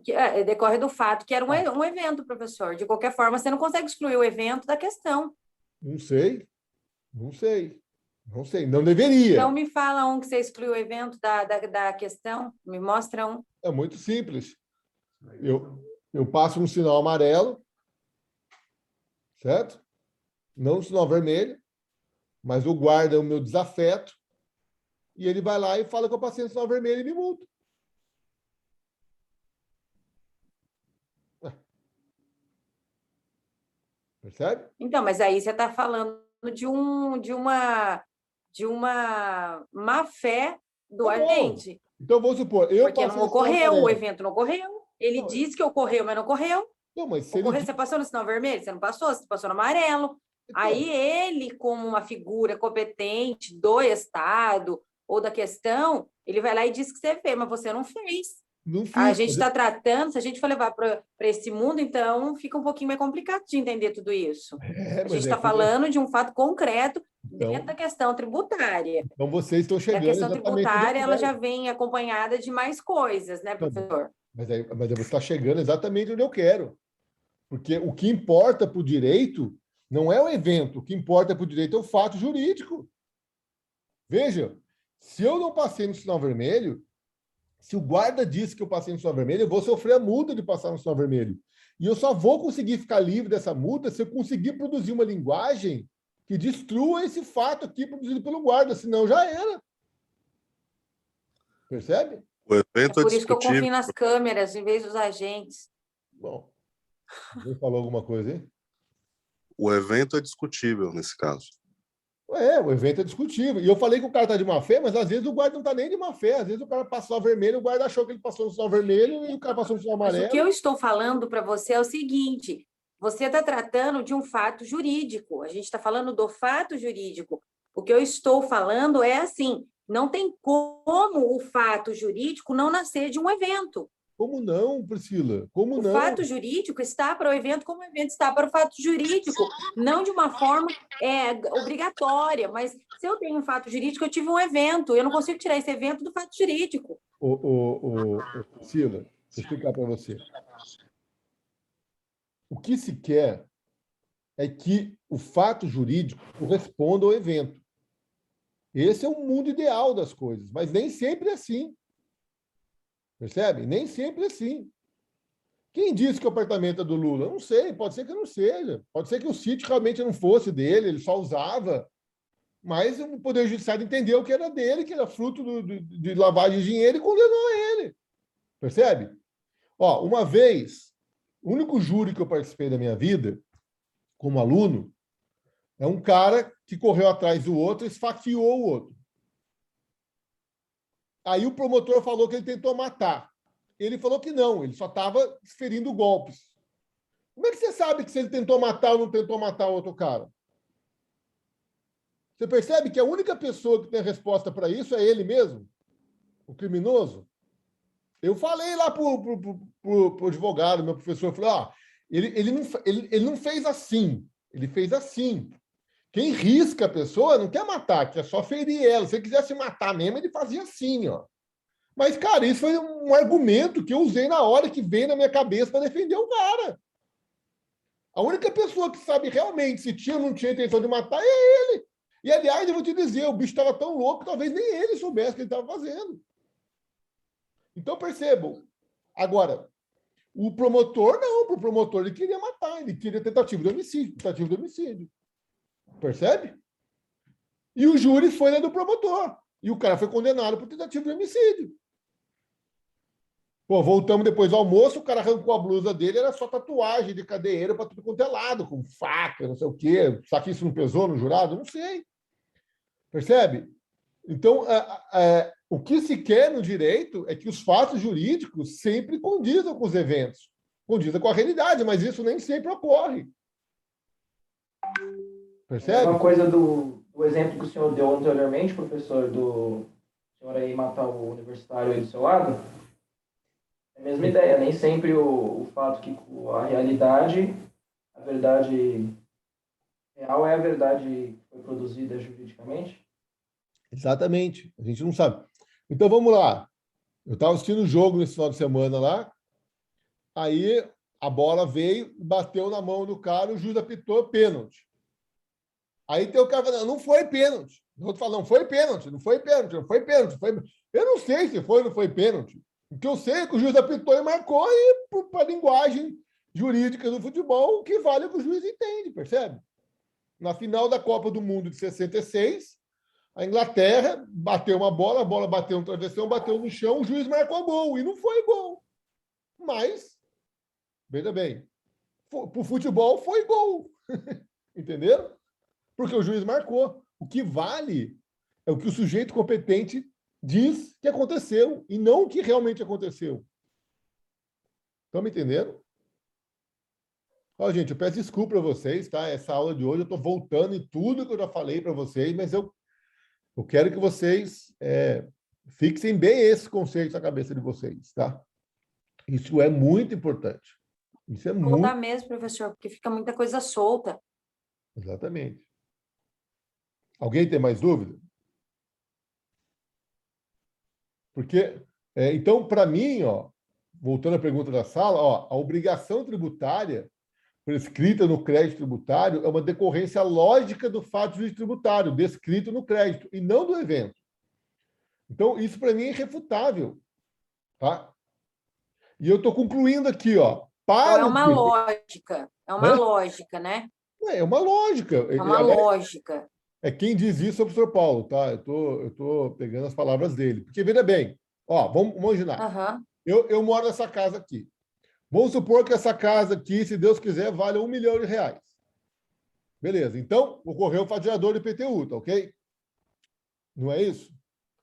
Que decorre do fato que era um evento, professor. De qualquer forma, você não consegue excluir o evento da questão. Não sei. Não sei. Não sei. Não deveria. Então, me fala um que você excluiu o evento da questão. Me mostra um. É muito simples. Eu passo um sinal amarelo, certo? Não um sinal vermelho, mas o guarda é o meu desafeto, e ele vai lá e fala que eu passei um sinal vermelho e me multa. Percebe? Então, mas aí você está falando de uma má-fé do agente. Então, vamos supor... Porque não ocorreu, o evento não ocorreu. Ele disse que ocorreu, mas não ocorreu. Não, mas Você passou no sinal vermelho? Você não passou? Você passou no amarelo. Então, aí ele, como uma figura competente do Estado ou da questão, ele vai lá e diz que você fez, mas você não fez. não fiz, A gente está tratando, se a gente for levar para esse mundo, então fica um pouquinho mais complicado de entender tudo isso. A gente está falando de um fato concreto dentro da questão tributária. Então, vocês estão E a chegando questão exatamente tributária, onde eu ela já quero. vem acompanhada de mais coisas, né, professor? Mas você está chegando exatamente onde eu quero. Porque o que importa para o direito não é o evento, o que importa para o direito é o fato jurídico. Veja, se eu não passei no sinal vermelho, se o guarda disse que eu passei no sinal vermelho, eu vou sofrer a multa de passar no sinal vermelho. E eu só vou conseguir ficar livre dessa multa se eu conseguir produzir uma linguagem que destrua esse fato aqui produzido pelo guarda, senão já era. Percebe? O evento por isso que eu confio nas câmeras em vez dos agentes. Bom, alguém falou alguma coisa aí? O evento é discutível nesse caso. O evento é discutível. E eu falei que o cara está de má fé, mas às vezes o guarda não está nem de má fé. Às vezes o cara passou no vermelho, o guarda achou que ele passou no sinal vermelho e o cara passou no sinal amarelo. Mas o que eu estou falando para você é o seguinte: você está tratando de um fato jurídico. A gente está falando do fato jurídico. O que eu estou falando é assim: não tem como o fato jurídico não nascer de um evento. Como não, Priscila? Como não? O fato jurídico está para o evento como o evento está para o fato jurídico, não de uma forma obrigatória, mas se eu tenho um fato jurídico, eu tive um evento, eu não consigo tirar esse evento do fato jurídico. Priscila, deixa eu explicar para você. O que se quer é que o fato jurídico corresponda ao evento. Esse é o mundo ideal das coisas, mas nem sempre é assim. Percebe? Nem sempre é assim. Quem disse que o apartamento é do Lula? Eu não sei, pode ser que não seja. Pode ser que o sítio realmente não fosse dele, ele só usava. Mas o Poder Judiciário entendeu que era dele, que era fruto de lavagem de dinheiro e condenou ele. Percebe? Uma vez, o único júri que eu participei da minha vida, como aluno, é um cara que correu atrás do outro e esfaqueou o outro. Aí o promotor falou que ele tentou matar. Ele falou que não, ele só estava desferindo golpes. Como é que você sabe que se ele tentou matar ou não tentou matar o outro cara? Você percebe que a única pessoa que tem a resposta para isso é ele mesmo? O criminoso? Eu falei lá para o advogado, meu professor, eu falei, ele não fez assim, ele fez assim. Quem risca a pessoa não quer matar, quer só ferir ela. Se ele quisesse matar mesmo, ele fazia assim, ó. Mas, cara, isso foi um argumento que eu usei na hora, que veio na minha cabeça para defender o cara. A única pessoa que sabe realmente se tinha ou não tinha intenção de matar é ele. E, aliás, eu vou te dizer, o bicho estava tão louco que talvez nem ele soubesse o que ele estava fazendo. Então, percebam. Agora, o promotor, não. O promotor, ele queria matar, ele queria tentativa de homicídio. Percebe? E o júri foi na do promotor. E o cara foi condenado por tentativa de homicídio. Pô, voltamos depois do almoço, o cara arrancou a blusa dele, era só tatuagem de cadeira para tudo quanto é lado, com faca, não sei o quê. Será que isso não pesou no jurado? Não sei. Percebe? Então, o que se quer no direito é que os fatos jurídicos sempre condizam com os eventos, condizam com a realidade, mas isso nem sempre ocorre. Percebe? Uma coisa do exemplo que o senhor deu anteriormente, professor, do senhor aí matar o universitário aí do seu lado, é a mesma ideia, nem sempre o fato que a realidade, a verdade real é a verdade que foi produzida juridicamente. Exatamente, a gente não sabe. Então vamos lá. Eu estava assistindo o jogo nesse final de semana lá, aí a bola veio, bateu na mão do cara, o juiz apitou pênalti. Aí tem o cara falando, não foi pênalti. O outro fala, não foi pênalti. Eu não sei se foi ou não foi pênalti. O que eu sei é que o juiz apitou e marcou, e para a linguagem jurídica do futebol, o que vale é o que o juiz entende, percebe? Na final da Copa do Mundo de 66, a Inglaterra bateu uma bola, a bola bateu no travessão, bateu no chão, o juiz marcou gol, e não foi gol. Mas, veja bem, para o futebol foi gol. Entenderam? Porque o juiz marcou. O que vale é o que o sujeito competente diz que aconteceu e não o que realmente aconteceu. Estão me entendendo? Ó, gente, eu peço desculpa para vocês, tá? Essa aula de hoje eu estou voltando em tudo que eu já falei para vocês, mas eu quero que vocês fixem bem esse conceito na cabeça de vocês, tá? Isso é muito importante. Isso é Vou muito... dar mesmo, professor, porque fica muita coisa solta. Exatamente. Alguém tem mais dúvida? Porque, então, para mim, ó, voltando à pergunta da sala, ó, a obrigação tributária prescrita no crédito tributário é uma decorrência lógica do fato jurídico tributário, descrito no crédito, e não do evento. Então, isso para mim é irrefutável. Tá? E eu estou concluindo aqui, ó. Então, é uma lógica. É uma lógica, né? É uma lógica. É uma lógica. É quem diz isso é o professor Paulo, tá? Eu tô pegando as palavras dele. Porque, veja bem, ó, vamos imaginar. Uhum. Eu moro nessa casa aqui. Vamos supor que essa casa aqui, se Deus quiser, vale R$1 milhão. Beleza. Então, ocorreu o fato gerador do IPTU, tá ok? Não é isso?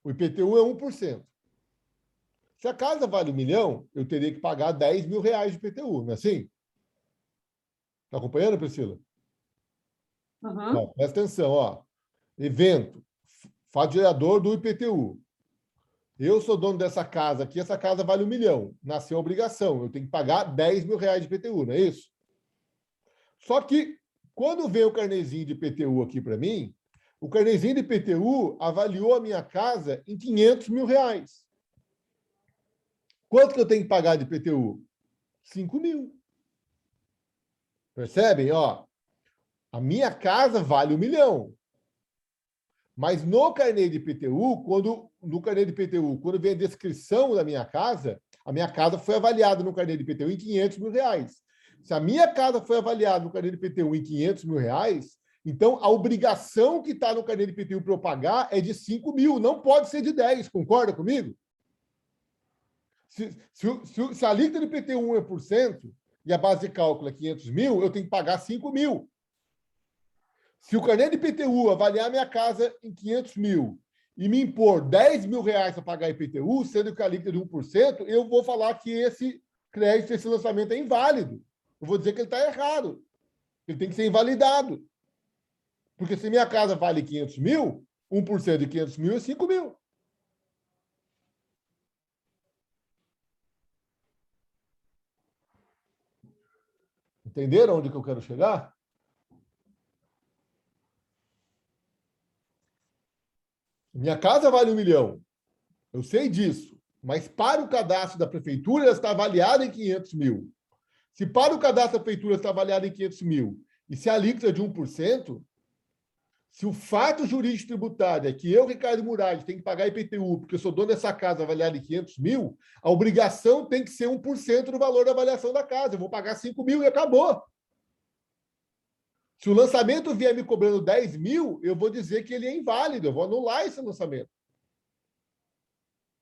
O IPTU é 1%. Se a casa vale R$1 milhão, eu teria que pagar R$10 mil de IPTU, não é assim? Está acompanhando, Priscila? Uhum. Ó, presta atenção, ó. Evento, fato gerador do IPTU. Eu sou dono dessa casa aqui, essa casa vale R$1 milhão. Nasceu a obrigação, eu tenho que pagar R$10 mil de IPTU, não é isso? Só que, quando vem o carnezinho de IPTU aqui para mim, o carnezinho de IPTU avaliou a minha casa em R$500 mil. Quanto que eu tenho que pagar de IPTU? R$5 mil. Percebem? Ó, a minha casa vale R$1 milhão. Mas no carnê de IPTU, quando vem a descrição da minha casa, a minha casa foi avaliada no carnê de IPTU em R$500 mil. Se a minha casa foi avaliada no carnê de IPTU em R$500 mil, então a obrigação que está no carnê de IPTU para eu pagar é de R$5 mil, não pode ser de 10, concorda comigo? Se a alíquota de IPTU é 1% e a base de cálculo é 500 mil, eu tenho que pagar 5 mil. Se o carnê de IPTU avaliar minha casa em 500 mil e me impor R$10 mil para pagar IPTU, sendo que a alíquota é de 1%, eu vou falar que esse crédito, esse lançamento é inválido. Eu vou dizer que ele está errado. Ele tem que ser invalidado. Porque se minha casa vale 500 mil, 1% de 500 mil é 5 mil. Entenderam onde que eu quero chegar? Minha casa vale R$1 milhão. Eu sei disso. Mas para o cadastro da prefeitura, ela está avaliada em 500 mil. Se para o cadastro da prefeitura está avaliada em 500 mil e se a alíquota é de 1%, se o fato jurídico tributário é que eu, Ricardo Murad, tenho que pagar IPTU porque eu sou dono dessa casa avaliada em 500 mil, a obrigação tem que ser 1% do valor da avaliação da casa. Eu vou pagar 5 mil e acabou. Se o lançamento vier me cobrando 10 mil, eu vou dizer que ele é inválido, eu vou anular esse lançamento.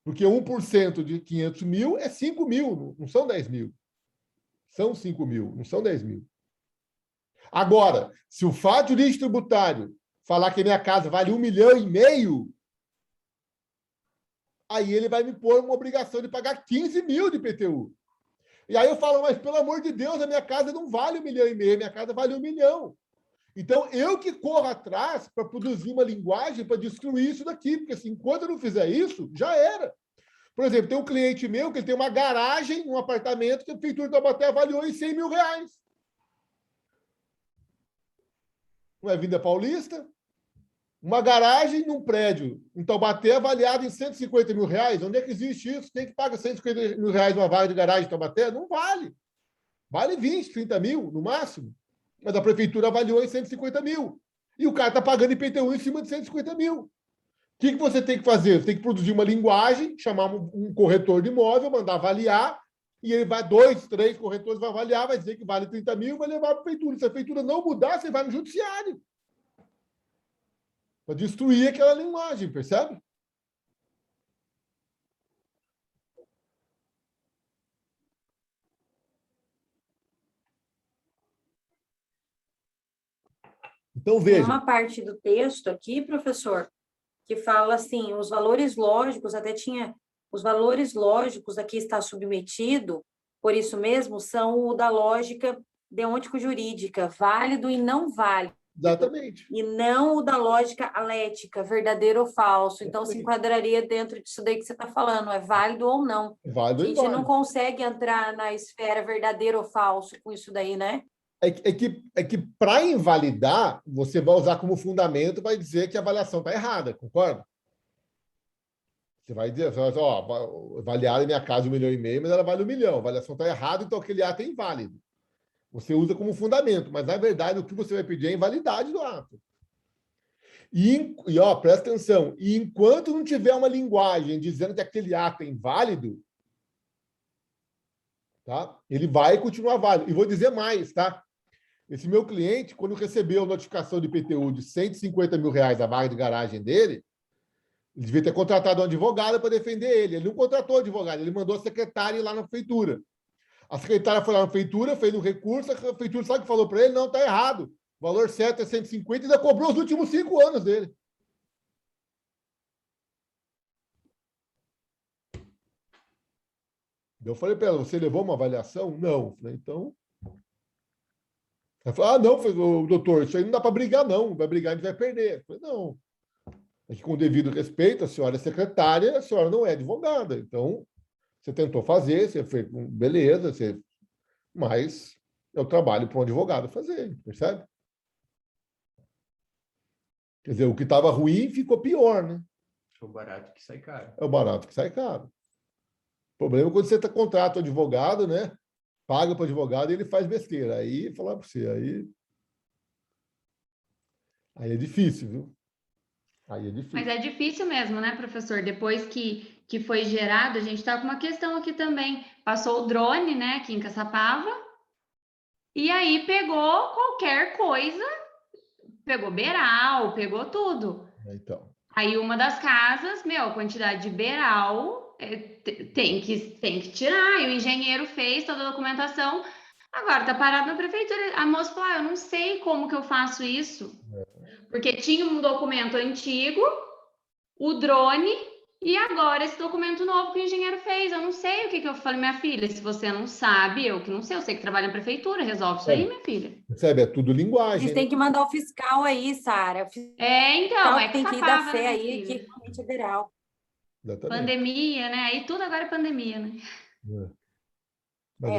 Porque 1% de 500 mil é 5 mil, não são 10 mil. São 5 mil, não são 10 mil. Agora, se o fato jurídico tributário falar que a minha casa vale 1,5 milhão, aí ele vai me pôr uma obrigação de pagar 15 mil de IPTU. E aí eu falo, mas pelo amor de Deus, a minha casa não vale 1,5 milhão, minha casa vale 1 milhão. Então, eu que corro atrás para produzir uma linguagem para destruir isso daqui, porque assim, enquanto eu não fizer isso, já era. Por exemplo, tem um cliente meu que ele tem uma garagem, um apartamento que a prefeitura de Taubaté avaliou em R$100 mil. Não é Vinda Paulista? Uma garagem num prédio em Taubaté avaliada em R$150 mil. Onde é que existe isso? Tem que pagar R$150 mil uma vaga de garagem em Taubaté? Não vale. Vale 20, 30 mil, no máximo. Mas a prefeitura avaliou em 150 mil. E o cara está pagando IPTU em cima de 150 mil. O que você tem que fazer? Você tem que produzir uma linguagem, chamar um corretor de imóvel, mandar avaliar, e ele vai, 2, 3 corretores vai avaliar, vai dizer que vale 30 mil, vai levar para a prefeitura. Se a prefeitura não mudar, você vai no judiciário. Para destruir aquela linguagem, percebe? Então, veja. Tem uma parte do texto aqui, professor, que fala assim, os valores lógicos, até tinha, os valores lógicos aqui está submetido, por isso mesmo, são o da lógica deontico-jurídica, válido e não válido. Exatamente. E não o da lógica alética, verdadeiro ou falso. Então, se enquadraria dentro disso daí que você está falando, é válido ou não. Válido a gente não consegue entrar na esfera verdadeiro ou falso com isso daí, né? É que para invalidar, você vai usar como fundamento, vai dizer que a avaliação está errada, concorda? Você vai dizer, ó, avaliaram minha casa 1,5 milhão, mas ela vale 1 milhão. A avaliação está errada, então aquele ato é inválido. Você usa como fundamento, mas, na verdade, o que você vai pedir é a invalidade do ato. Ó, presta atenção, e enquanto não tiver uma linguagem dizendo que aquele ato é inválido, tá? Ele vai continuar válido. E vou dizer mais, tá? Esse meu cliente, quando recebeu a notificação de IPTU de R$150 mil a vaga de garagem dele, ele devia ter contratado um advogado para defender ele. Ele não contratou advogado, ele mandou a secretária ir lá na prefeitura. A secretária foi lá na prefeitura, fez um recurso, a prefeitura sabe o que falou para ele? Não, está errado. O valor certo é 150 e ainda cobrou os últimos 5 anos dele. Eu falei para ela, você levou uma avaliação? Não. Eu falei, então... Ela falou, não, doutor, isso aí não dá para brigar, não. Vai brigar, a gente vai perder. Eu falei, não. É que, com devido respeito, a senhora é secretária, a senhora não é advogada. Então, você tentou fazer, você fez, beleza, mas é o trabalho para um advogado fazer, percebe? Quer dizer, o que estava ruim ficou pior, né? É o barato que sai caro. É o barato que sai caro. O problema é quando você contrata um advogado, né? Paga para o advogado e ele faz besteira. Aí, falar para você, aí é difícil, viu? Aí é difícil. Mas é difícil mesmo, né, professor? Depois que foi gerado, a gente está com uma questão aqui também. Passou o drone, né, aqui em Caçapava, e aí pegou qualquer coisa, pegou beiral, pegou tudo. Então. Aí uma das casas, a quantidade de beiral tem que tirar. E o engenheiro fez toda a documentação. Agora tá parado na prefeitura. A moça falou, eu não sei como que eu faço isso. Porque tinha um documento antigo, o drone, e agora esse documento novo que o engenheiro fez. Eu não sei o que eu falei, minha filha, se você não sabe, eu que não sei, eu sei que trabalha na prefeitura, resolve isso aí, minha filha. Percebe? É tudo linguagem. Eles têm que mandar o fiscal aí, Sara. Então, é que tem que ir da fé aí, que realmente é geral. Pandemia, né? Aí tudo agora é pandemia, né?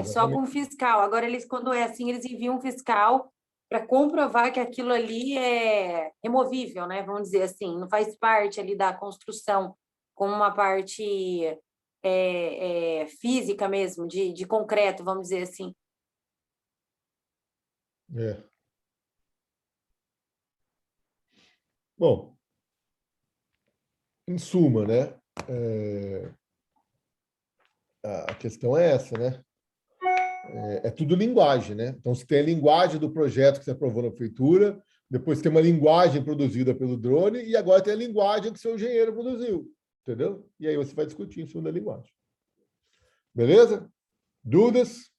Só com fiscal. Agora, quando é assim, eles enviam um fiscal para comprovar que aquilo ali é removível, né? Vamos dizer assim, não faz parte ali da construção como uma parte física mesmo, de concreto, vamos dizer assim. Bom, em suma, né? A questão é essa, né? É tudo linguagem, né? Então, você tem a linguagem do projeto que você aprovou na prefeitura, depois tem uma linguagem produzida pelo drone e agora tem a linguagem que o seu engenheiro produziu, entendeu? E aí você vai discutir em cima da linguagem. Beleza? Dúvidas?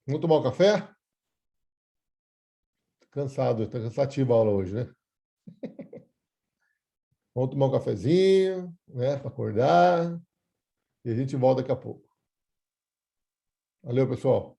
Vamos tomar um café? Cansado, está cansativa a aula hoje, né? Vamos tomar um cafezinho, né, para acordar, e a gente volta daqui a pouco. Valeu, pessoal.